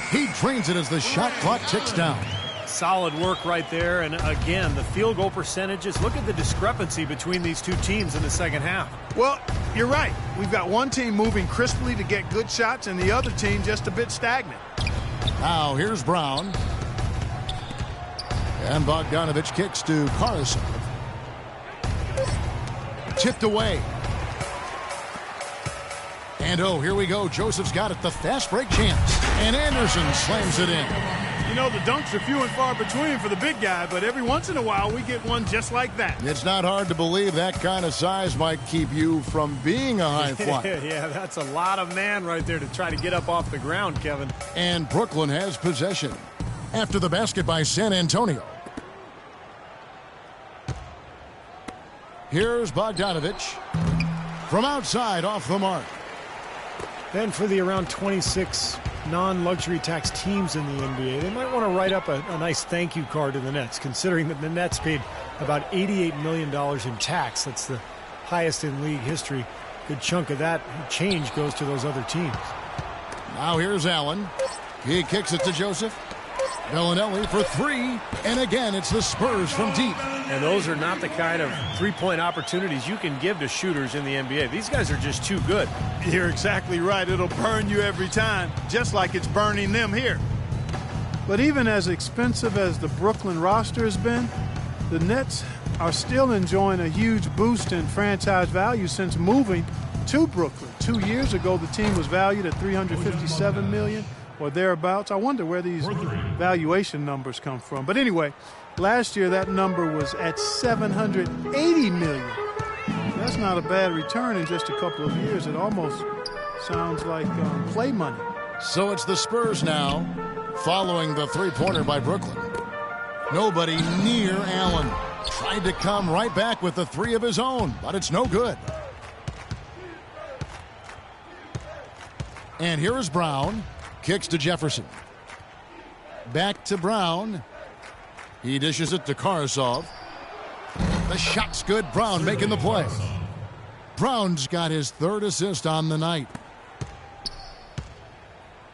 He drains it as the shot clock ticks down. Solid work right there. And again, the field goal percentages. Look at the discrepancy between these two teams in the second half. Well, you're right. We've got one team moving crisply to get good shots and the other team just a bit stagnant. Now here's Brown. And Bogdanovich kicks to Karasov. Tipped away. And oh, here we go. Joseph's got it. The fast break chance. And Anderson slams it in. You know, the dunks are few and far between for the big guy, but every once in a while we get one just like that. It's not hard to believe that kind of size might keep you from being a high flyer. Yeah, that's a lot of man right there to try to get up off the ground, Kevin. And Brooklyn has possession. After the basket by San Antonio. Here's Bogdanovich. From outside, off the mark. Then for the around 26 non-luxury tax teams in the NBA, they might want to write up a nice thank you card to the Nets, considering that the Nets paid about $88 million in tax. That's the highest in league history. Good chunk of that change goes to those other teams. Now here's Allen. He kicks it to Joseph. Bellinelli for three, and again it's the Spurs from deep. And those are not the kind of three-point opportunities you can give to shooters in the NBA. These guys are just too good. You're exactly right. It'll burn you every time, just like it's burning them here. But even as expensive as the Brooklyn roster has been, the Nets are still enjoying a huge boost in franchise value since moving to Brooklyn. 2 years ago, the team was valued at $357 million. Or thereabouts. I wonder where these valuation numbers come from. But anyway, last year that number was at $780 million. That's not a bad return in just a couple of years. It almost sounds like play money. So it's the Spurs now, following the three-pointer by Brooklyn. Nobody near Allen. Tried to come right back with the three of his own, but it's no good. And here is Brown. Kicks to Jefferson. Back to Brown. He dishes it to Karasov. The shot's good. Brown making the play. Brown's got his third assist on the night.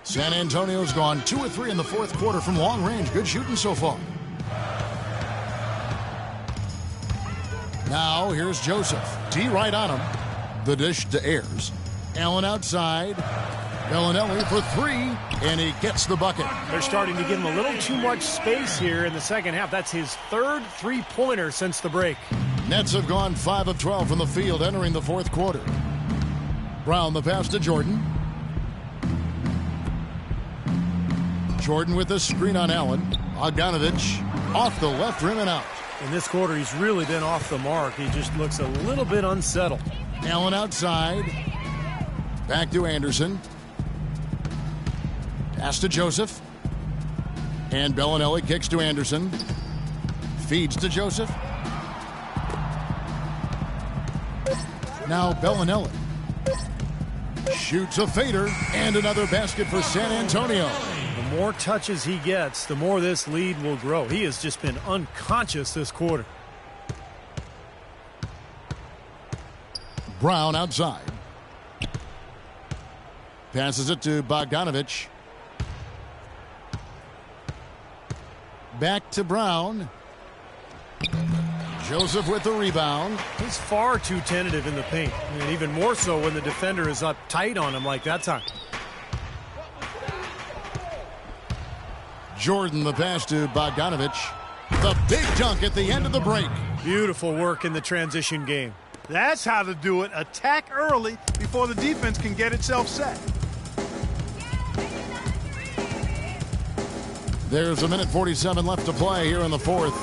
San Antonio's gone 2 of 3 in the fourth quarter from long range. Good shooting so far. Now here's Joseph. D right on him. The dish to Ayers. Allen outside. Bellinelli for three, and he gets the bucket. They're starting to give him a little too much space here in the second half. That's his third three-pointer since the break. Nets have gone 5 of 12 from the field entering the fourth quarter. Brown the pass to Jordan. Jordan with the screen on Allen. Bogdanovich off the left rim and out. In this quarter, he's really been off the mark. He just looks a little bit unsettled. Allen outside. Back to Anderson. Pass to Joseph. And Bellinelli kicks to Anderson. Feeds to Joseph. Now Bellinelli. Shoots a fader. And another basket for San Antonio. The more touches he gets, the more this lead will grow. He has just been unconscious this quarter. Brown outside. Passes it to Bogdanovich. Back to Brown. Joseph with the rebound. He's far too tentative in the paint, and even more so when the defender is up tight on him like that time. Jordan the pass to Bogdanovich. The big dunk at the end of the break. Beautiful work in the transition game. That's how to do it. Attack early before the defense can get itself set. There's a minute 47 left to play here in the fourth.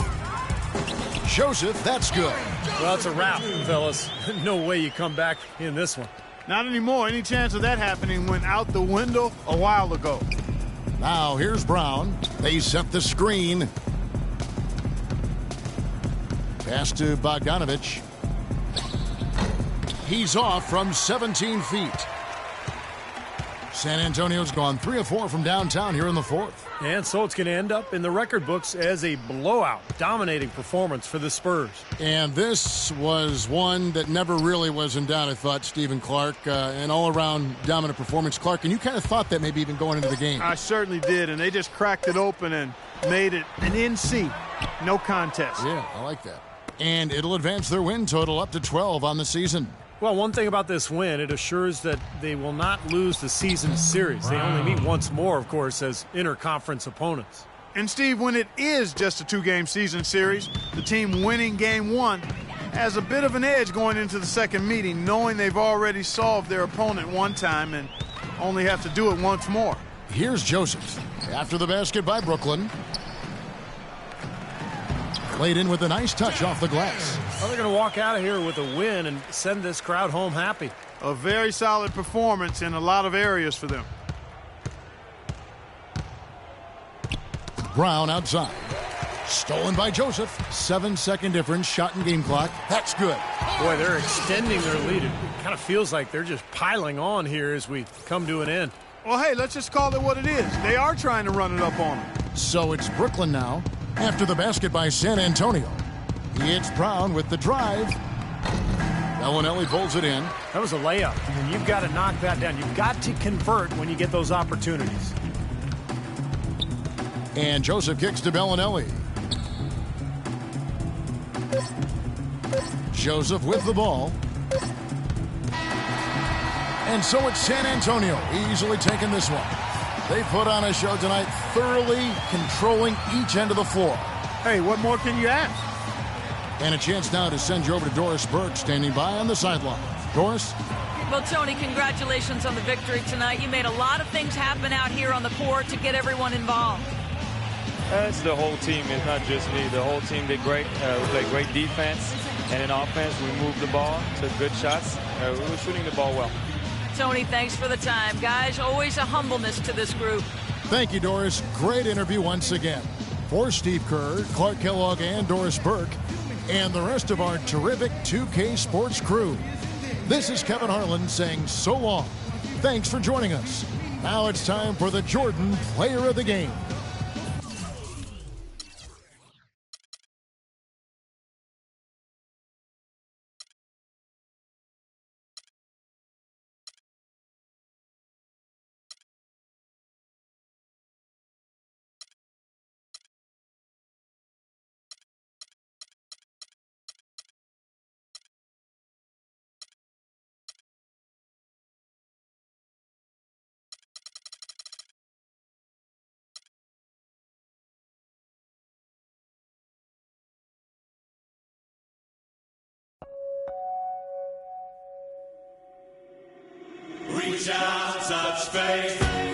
Joseph, that's good. Well, it's a wrap, fellas. No way you come back in this one. Not anymore. Any chance of that happening went out the window a while ago. Now here's Brown. They set the screen. Pass to Bogdanovich. He's off from 17 feet. San Antonio's gone 3 of 4 from downtown here in the fourth. And so it's going to end up in the record books as a blowout, dominating performance for the Spurs. And this was one that never really was in doubt, I thought, Stephen Clark. An all-around dominant performance. Clark, and you kind of thought that maybe even going into the game. I certainly did, and they just cracked it open and made it an NC. No contest. Yeah, I like that. And it'll advance their win total up to 12 on the season. Well, one thing about this win, it assures that they will not lose the season series. They only meet once more, of course, as interconference opponents. And, Steve, when it is just a 2-game season series, the team winning game 1 has a bit of an edge going into the second meeting, knowing they've already solved their opponent one time and only have to do it once more. Here's Joseph. After the basket by Brooklyn. Played in with a nice touch off the glass. Well, they're going to walk out of here with a win and send this crowd home happy. A very solid performance in a lot of areas for them. Brown outside. Stolen by Joseph. 7-second difference. Shot in game clock. That's good. Boy, they're extending their lead. It kind of feels like they're just piling on here as we come to an end. Well, hey, let's just call it what it is. They are trying to run it up on them. So it's Brooklyn now. After the basket by San Antonio. It's Brown with the drive. Bellinelli pulls it in. That was a layup, and you've got to knock that down. You've got to convert when you get those opportunities. And Joseph kicks to Bellinelli. Joseph with the ball. And so it's San Antonio easily taking this one. They put on a show tonight, thoroughly controlling each end of the floor. Hey, what more can you ask? And a chance now to send you over to Doris Burke, standing by on the sideline. Doris? Well, Tony, congratulations on the victory tonight. You made a lot of things happen out here on the court to get everyone involved. It's the whole team. It's not just me. The whole team did great. We played great defense. And in offense, we moved the ball, took good shots. We were shooting the ball well. Tony, thanks for the time. Guys, always a humbleness to this group. Thank you, Doris. Great interview once again. For Steve Kerr, Clark Kellogg, and Doris Burke, and the rest of our terrific 2K Sports crew. This is Kevin Harlan saying so long. Thanks for joining us. Now it's time for the Jordan Player of the Game. Reach out, touch faith.